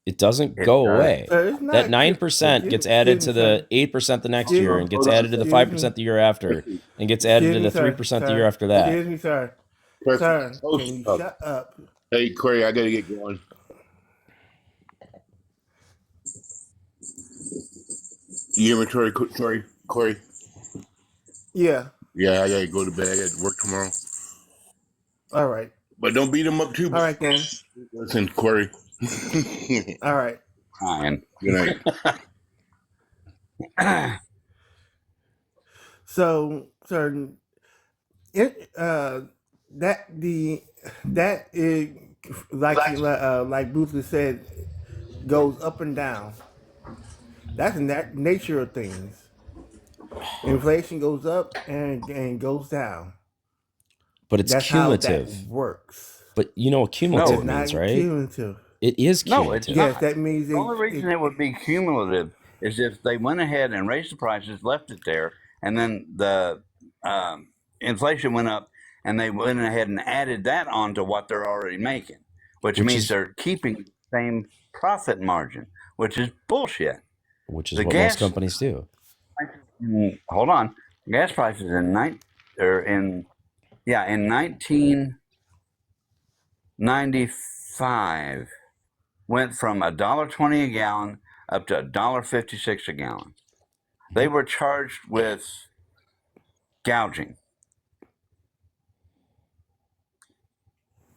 It doesn't go away. That 9% gets added to the 8% the next year, and gets added to the 5% the year after, and gets added to the 3% the year after that. Excuse me, sir. Sir, can you shut up? Hey, Corey, I gotta get going. You hear me, Corey? Yeah. Yeah, I gotta go to bed. I got to work tomorrow. All right. But don't beat him up too much. All right, then. Listen, Corey. All right. Fine. Good night. So, it that is like Bruce said, goes up and down. That's the nature of things. Inflation goes up and goes down. But it's That's cumulative. How that works. But you know what cumulative No, means, not right? Cumulative. It is cumulative. No, it's not. Yes, that means the only reason it would be cumulative is if they went ahead and raised the prices, left it there, and then the inflation went up, and they went ahead and added that on to what they're already making, which means they're keeping the same profit margin, which is bullshit. Which is what most companies do. Hold on, gas prices in 1995 went from $1.20 a gallon up to $1.56 a gallon. They were charged with gouging.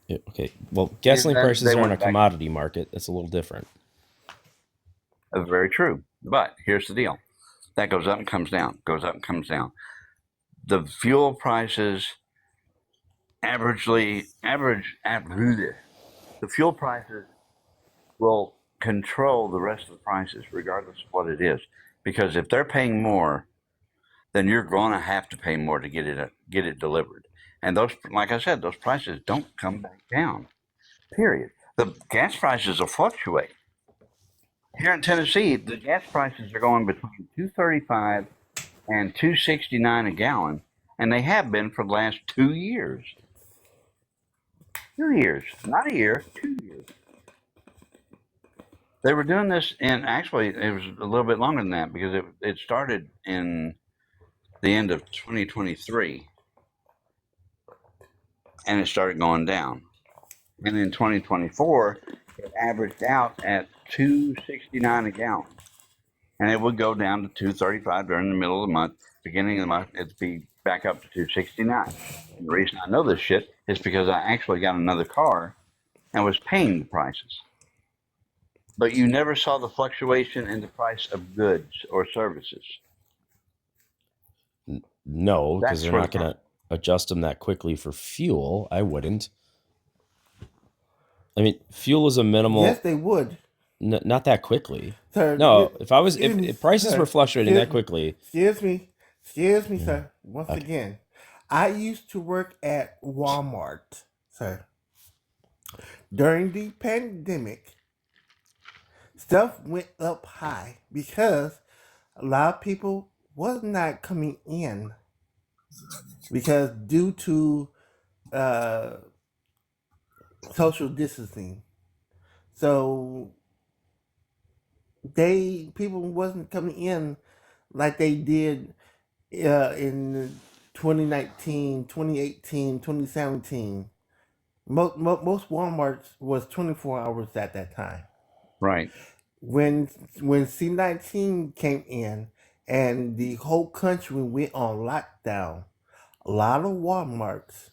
Yeah, okay. Well, gasoline prices are in a commodity market. That's a little different. That's very true. But here's the deal. That goes up and comes down, goes up and comes down. The fuel prices the fuel prices will control the rest of the prices, regardless of what it is. Because if they're paying more, then you're going to have to pay more to get it delivered. And those, like I said, those prices don't come back down. Period. The gas prices will fluctuate. Here in Tennessee, the gas prices are going between $2.35 and $2.69 a gallon, and they have been for the last 2 years. 2 years, not a year, 2 years. They were doing this, and actually, it was a little bit longer than that because it started in the end of 2023, and it started going down. And in 2024, it averaged out at $2.69 a gallon, and it would go down to $2.35 during the middle of the month. Beginning of the month, it'd be back up to $2.69. And the reason I know this shit is because I actually got another car and was paying the prices. But you never saw the fluctuation in the price of goods or services. No, because That's they're where not going to adjust them that quickly for fuel. I wouldn't. I mean, fuel is a minimal. Yes, they would. Not that quickly. Sir, No, if prices sir, were fluctuating that excuse- quickly, Excuse me, sir. Once Okay. again, I used to work at Walmart, sir. During the pandemic, stuff went up high because a lot of people was not coming in because due to social distancing. So people wasn't coming in like they did in 2019, 2018, 2017. Most Walmarts was 24 hours at that time. Right. When C-19 came in and the whole country went on lockdown, a lot of Walmarts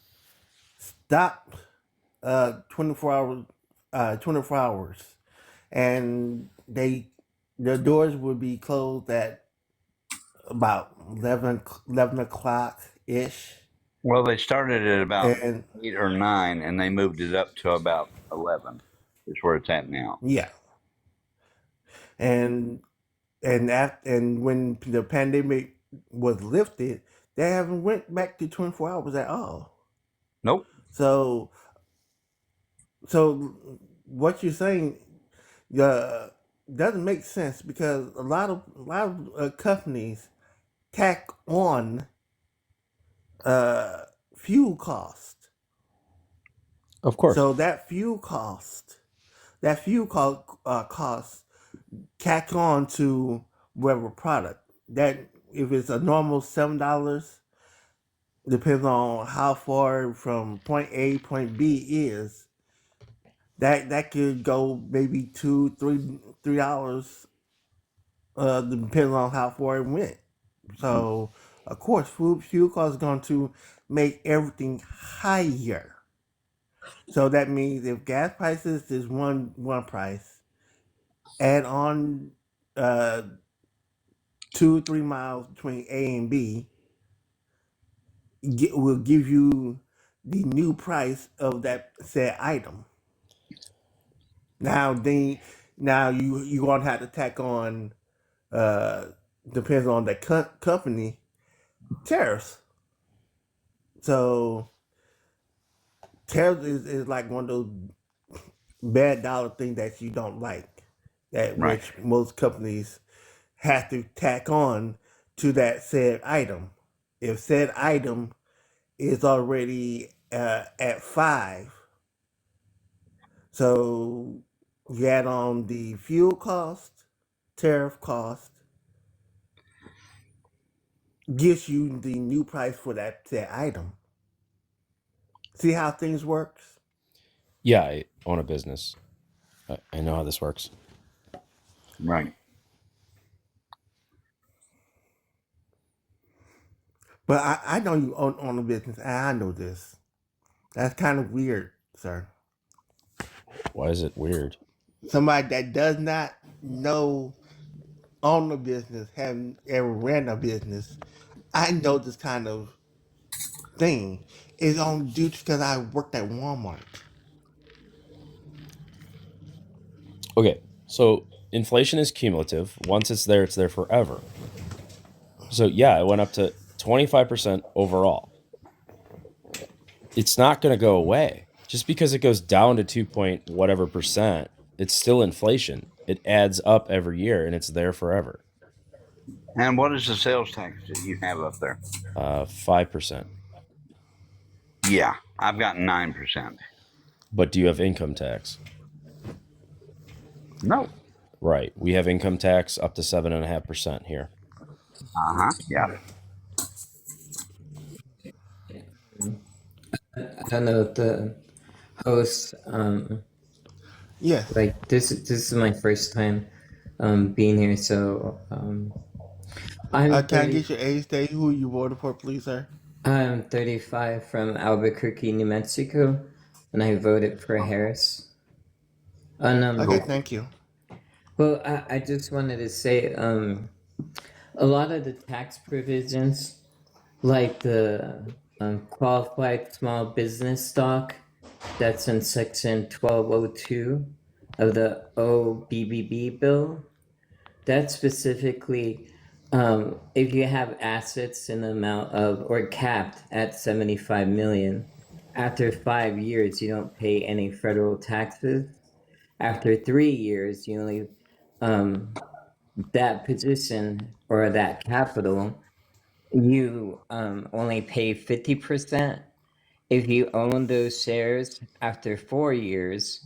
stopped 24 hours, and their doors would be closed at about 11 o'clock ish. Well, they started at about And 8 or 9, and they moved it up to about 11. Is where it's at now. yeah, and when the pandemic was lifted, they haven't went back to 24 hours at all. Nope. So what you're saying doesn't make sense because a lot of companies tack on fuel cost. of course. So that fuel cost tack on to whatever product. That if it's a normal $7, depends on how far from point A point B is. That could go maybe $2-3 depends on how far it went. So of course fuel cost is going to make everything higher. So that means if gas prices is one price, add on 2-3 miles between A and B, will give you the new price of that said item. Now you're gonna have to tack on depends on the company tariffs. So tariffs is like one of those bad dollar things that you don't like, that Right. which most companies have to tack on to that said item. If said item is already at 5, so you add on the fuel cost, tariff cost, gives you the new price for that said item. See how things works? Yeah, I own a business. I know how this works. Right. But I know you own a business, and I know this. That's kind of weird, sir. Why is it weird? Somebody that does not know own a business, haven't ever ran a business, I know this kind of thing is only due because I worked at Walmart. Okay, So inflation is cumulative. Once it's there forever. So yeah, it went up to 25% overall. It's not going to go away. Just because it goes down to 2 point whatever percent, it's still inflation. It adds up every year and it's there forever. And what is the sales tax that you have up there? 5%. Yeah, I've got 9%. But do you have income tax? No. Right. We have income tax up to 7.5% here. Yeah. I don't know if the host. Yeah. Like this is my first time being here, so I'm Can I 30, get your age, state, who you voted for, please, sir? I'm 35 from Albuquerque, New Mexico, and I voted for Harris. Okay, thank you. Well, I just wanted to say a lot of the tax provisions, like the qualified small business stock, that's in section 1202 of the OBBB bill. That specifically, if you have assets in the amount of or capped at 75 million, after 5 years you don't pay any federal taxes. After 3 years, you only that position or that capital, you only pay 50%. If you own those shares after 4 years,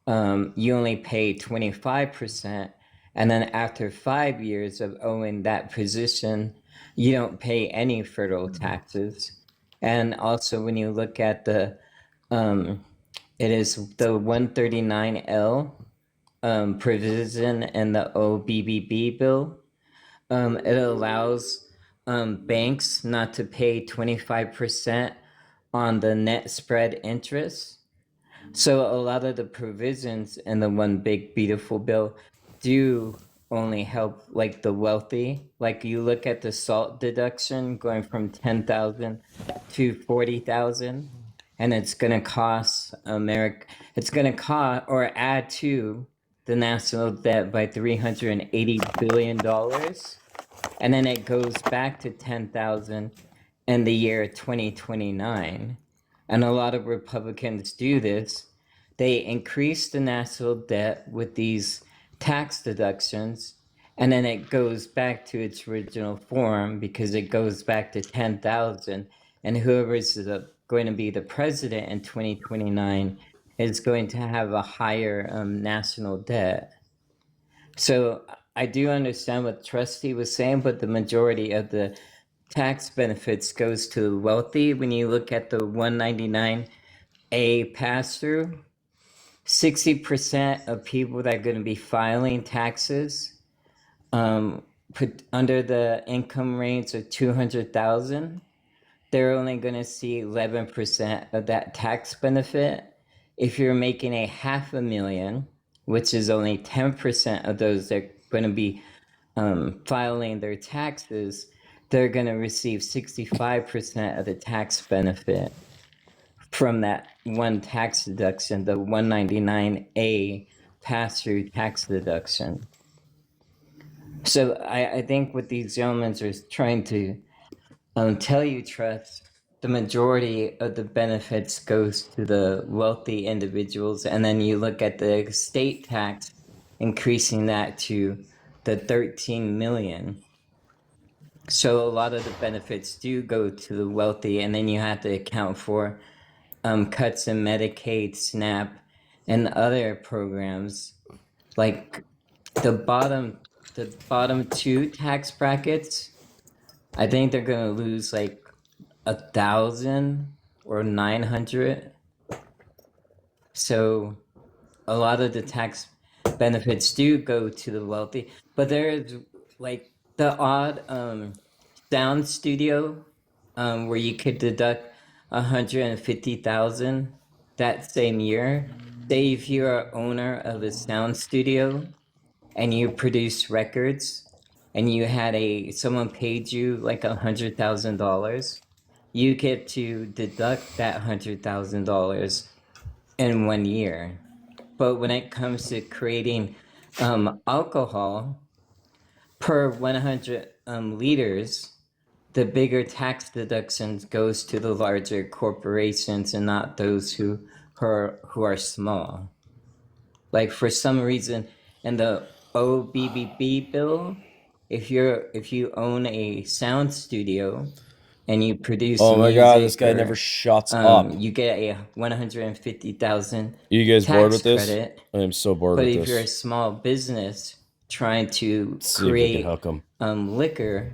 you only pay 25%. And then after 5 years of owning that position, you don't pay any federal taxes. And also, when you look at the, it is the 139L provision in the OBBB bill. It allows banks not to pay 25% on the net spread interest. So a lot of the provisions in the One Big Beautiful Bill do only help like the wealthy. Like you look at the SALT deduction going from 10,000 to 40,000, and it's gonna cost it's gonna cost or add to the national debt by $380 billion. And then it goes back to 10,000 in the year 2029. And a lot of Republicans do this. They increase the national debt with these tax deductions, and then it goes back to its original form because it goes back to 10,000. And whoever is going to be the president in 2029 is going to have a higher national debt. So I do understand what Trustee was saying, but the majority of the tax benefits goes to the wealthy. When you look at the 199A pass-through, 60% of people that are going to be filing taxes put under the income range of 200,000, they're only going to see 11% of that tax benefit. If you're making a $500,000, which is only 10% of those that are going to be filing their taxes, they're going to receive 65% of the tax benefit from that one tax deduction, the 199A pass-through tax deduction. So I think what these gentlemen are trying to tell you, Trust, the majority of the benefits goes to the wealthy individuals, and then you look at the state tax, increasing that to the 13 million. So a lot of the benefits do go to the wealthy, and then you have to account for cuts in Medicaid, SNAP, and other programs. Like the bottom two tax brackets, I think they're gonna lose like 1,000 or 900. So a lot of the tax benefits do go to the wealthy, but there's like the odd sound studio where you could deduct 150,000 that same year. Say if you're an owner of a sound studio and you produce records and you had someone paid you like $100,000, you get to deduct that $100,000 in 1 year. But when it comes to creating alcohol per 100 liters, the bigger tax deductions goes to the larger corporations and not those who are small. Like for some reason in the OBBB bill, if you own a sound studio and you produce Oh my god, this music guy or, never shuts up. you get a 150,000 You guys bored tax with this? credit. I am so bored But with if you're a this. small business trying to Let's see if we can create hook him. liquor,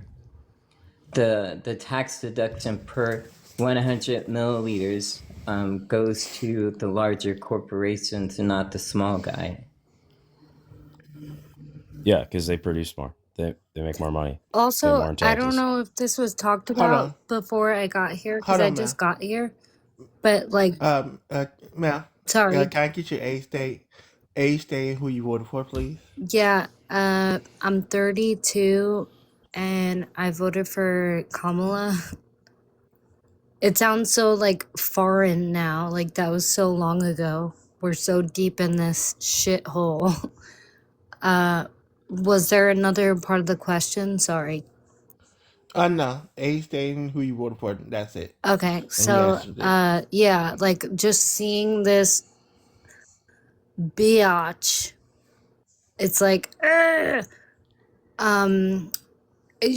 the tax deduction per 100 milliliters goes to the larger corporations and not the small guy. Yeah, because they produce more. They make more money. Pay Also, more in I don't taxes. know if this was talked Hold about on. before I got here because Hold I on, just ma'am. got here. But like, Ma'am, sorry. can I get your age, state, and who you voted for, please? Yeah, I'm 32 and I voted for Kamala. It sounds so like foreign now, like that was so long ago. We're so deep in this shithole. Was there another part of the question? Sorry. No. Age, state, and who you voted for. That's it. Okay, And you so answered it. yeah, like just seeing this biatch, it's like,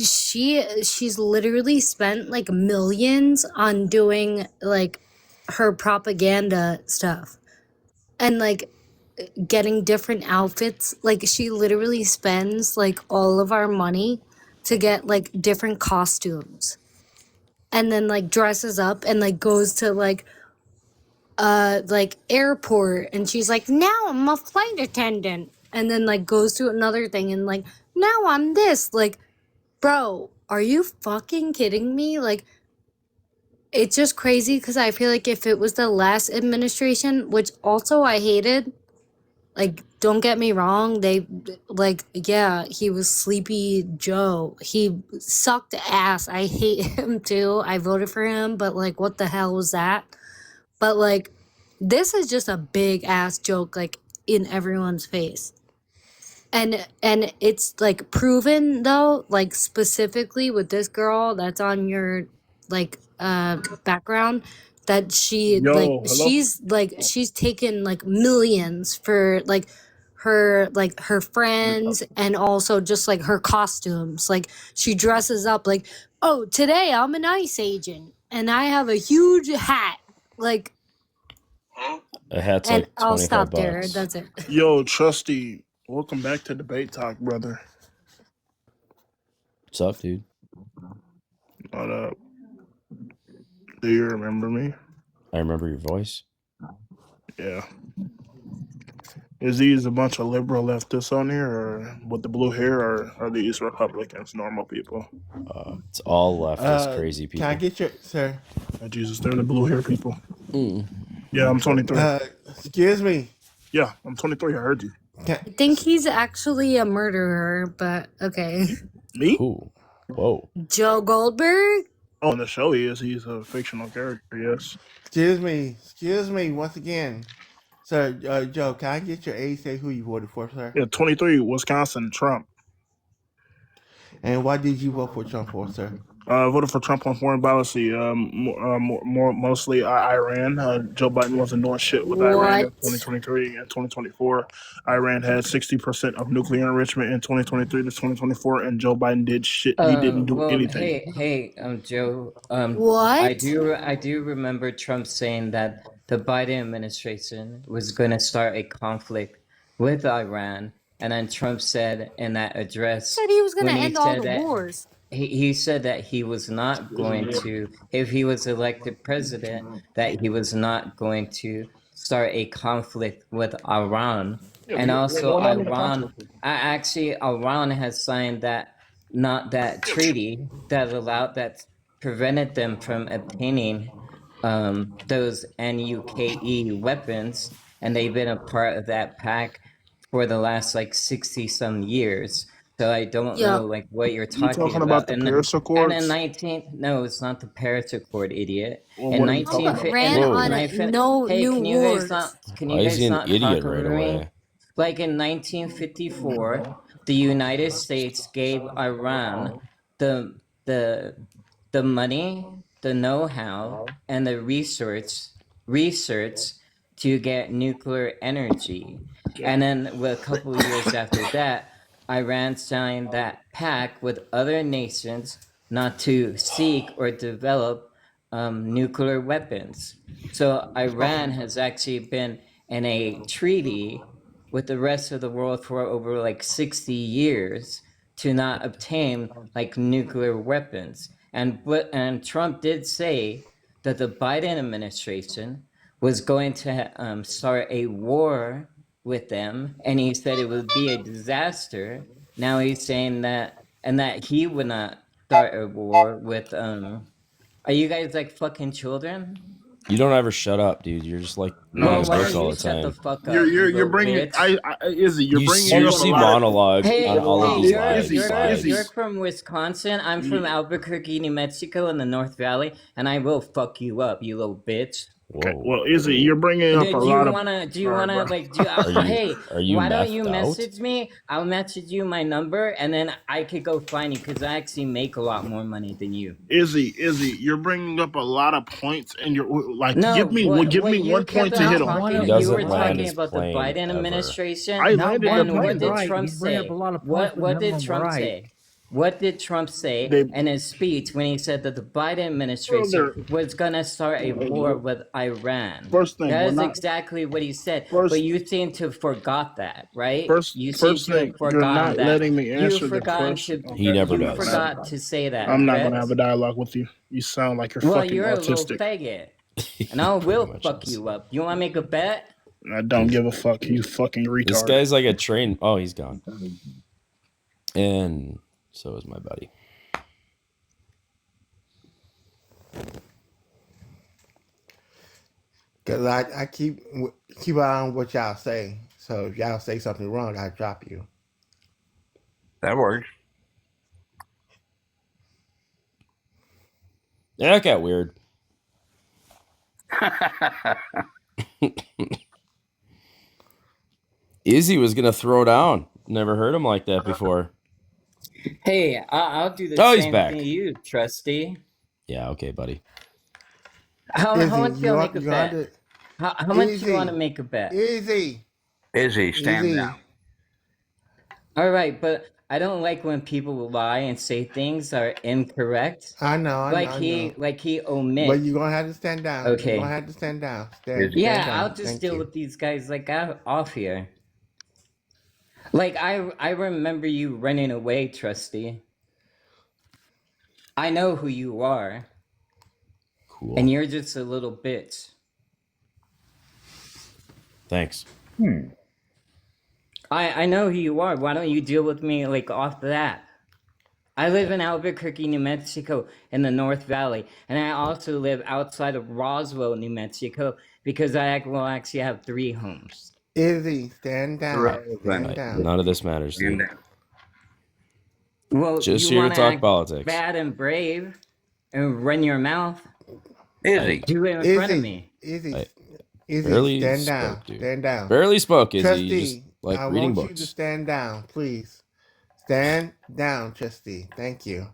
she's literally spent like millions on doing like her propaganda stuff and like getting different outfits. Like she literally spends like all of our money to get like different costumes and then like dresses up and like goes to like airport and she's like, now I'm a flight attendant, and then like goes to another thing and like, now I'm this. Like, bro, are you fucking kidding me? Like, it's just crazy because I feel like if it was the last administration, which also I hated, like, don't get me wrong, they, like, yeah, he was Sleepy Joe. He sucked ass. I hate him too. I voted for him, but like, what the hell was that? But like, this is just a big ass joke, like, in everyone's face. And it's like proven though, like specifically with this girl that's on your like background, that she Yo, hello? she's taken like millions for like her friends and also just like her costumes. Like she dresses up like, oh, today I'm an ICE agent and I have a huge hat. Like, A hat's and like I'll 25 stop there. bucks. That's it. Yo, Trusty, welcome back to Debate Talk, brother. What's up, dude? What up? Do you remember me? I remember your voice. Yeah. Is these a bunch of liberal leftists on here, or with the blue hair, or are these Republicans, normal people? It's all leftist, crazy Can I people. get your, sir? Oh, Jesus, they're the blue hair people. Mm. Yeah, I'm 23. Excuse me. Yeah, I'm 23. I heard you. I think he's actually a murderer, but okay. Me? Ooh. Whoa. Joe Goldberg? Oh, on the show he is. He's a fictional character, yes. Excuse me, once again. Sir, Joe, can I get your age, say who you voted for, sir? Yeah, 23, Wisconsin, Trump. And why did you vote for Trump for, sir? I voted for Trump on foreign policy. Mostly Iran. Joe Biden wasn't doing shit with Iran in What? 2023 and 2024. Iran had 60% of nuclear enrichment in 2023 to 2024, and Joe Biden did shit. He didn't do Well, anything. hey, Joe. I What? do remember Trump saying that the Biden administration was going to start a conflict with Iran, and then Trump said in that address Said he was gonna when he end all said the that wars. he said that he was not going to, if he was elected president, that he was not going to start a conflict with Iran. And also Iran has signed that treaty that prevented them from obtaining those NUKE weapons, and they've been a part of that pact for the last like 60 some years. So I don't Yeah. know like what you're You talking talking about about. the Paris Accords? No, it's not the Paris Accord, idiot. Well, In what are you talking 19 about? ran Whoa. on no hey, new can you guys wars. not Why is he an talk idiot over right me? away? Like in 1954, the United States gave Iran the the the money, the know-how, and the research to get nuclear energy. And then a couple of years after that, Iran signed that pact with other nations not to seek or develop nuclear weapons. So Iran has actually been in a treaty with the rest of the world for over like 60 years to not obtain like nuclear weapons. And Trump did say that the Biden administration was going to start a war with them, and he said it would be a disaster. Now he's saying that, and that he would not start a war with. Are you guys like fucking children? You don't ever shut up, dude. You're just like Well, reading why books don't all you the shut the time. fuck up, you You're little bringing. bitch? Izzy, you're You bringing up a seriously lot of. monologue Hey, on all of hey, these you're lies. you're lies. from Wisconsin. I'm from Albuquerque, New Mexico, in the North Valley, and I will fuck you up, you little bitch. Okay. Well, Izzy, you're bringing up a Do you lot of. wanna? Do you All right, wanna bro. like? Do hey, Are you why don't you methed out? message me? I'll message you my number, and then I could go find you because I actually make a lot more money than you. Izzy, you're bringing up a lot of points, and you're like, No, give me what one you point kept to on hit on. talking, He you were doesn't land talking his about the plane Biden ever. administration, I landed the and plane. what did Right. Trump You bring up say? a lot of points, What but none did of them Trump right. say? What did Trump say They- in his speech when he said that the Biden administration Brother. was gonna start a war with Iran? First thing, That we're is not. exactly what he said. First, But you seem to have forgot that, right? first, You seem first to have thing, you're forgotten not that. letting me You answer the forgot question. to. He never You does. forgot to say that. I'm not gonna correct? have a dialogue with you. You sound like you're Well, fucking you're a little autistic. faggot, and I will much fuck is. you up. You want to make a bet? I don't give a fuck. You fucking retard. This guy's like a train. Oh, he's gone. And so is my buddy. Cause I keep on what y'all say. So if y'all say something wrong, I drop you. That works. Yeah, that got weird. Izzy was gonna throw down. Never heard him like that before. Hey, I'll do the Oh, he's same back. thing to you, Trusty. Yeah, okay, buddy. How Izzy, much you want to make a you bet? under- How much Izzy, you want to make a bet? Izzy, Izzy, stand Izzy. down. All right, but I don't like when people lie and say things are incorrect. I know. Like I he know. omits. But you're gonna have to stand down. Okay. You're gonna have to stand down. Stand Yeah, down. I'll just Thank deal you. with these guys like off here. Like I remember you running away, Trusty. I know who you are, Cool. and you're just a little bitch. Thanks. I know who you are. Why don't you deal with me like off that? I live in Albuquerque, New Mexico, in the North Valley, and I also live outside of Roswell, New Mexico, because I will actually have 3 homes. Izzy, stand down. Right. Stand down. None of this matters. Stand Dude. down. Well, Just you here to want talk act politics. bad and brave, and run your mouth. Izzy. Do it in front of me. Izzy, I Izzy, barely stand spoke, down. dude. Stand down. Barely spoke, Izzy. You Trustee, just like I reading want you to books. stand down, please. Stand down, Trustee. Thank you.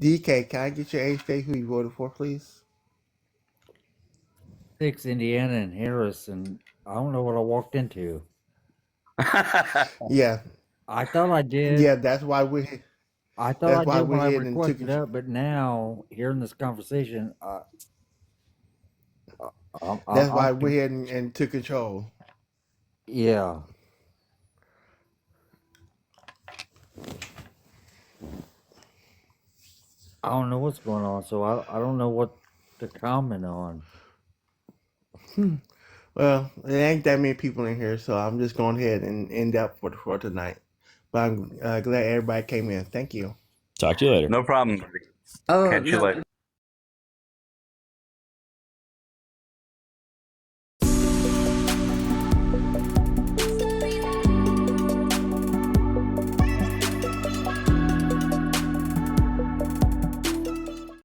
DK, can I get your age, state, who you voted for, please? 6, Indiana, and Harris, and I don't know what I walked into. Yeah, I thought I did. yeah, that's why we're here. I thought That's I why did when we're I here and took requested it. up, but now hearing this conversation, That's why we're here and took control. yeah. I don't know what's going on, so I don't know what to comment on. Well, there ain't that many people in here, so I'm just going ahead and end up for tonight. But I'm glad everybody came in. Thank you. Talk to you later. No problem. Oh, Catch you no, later.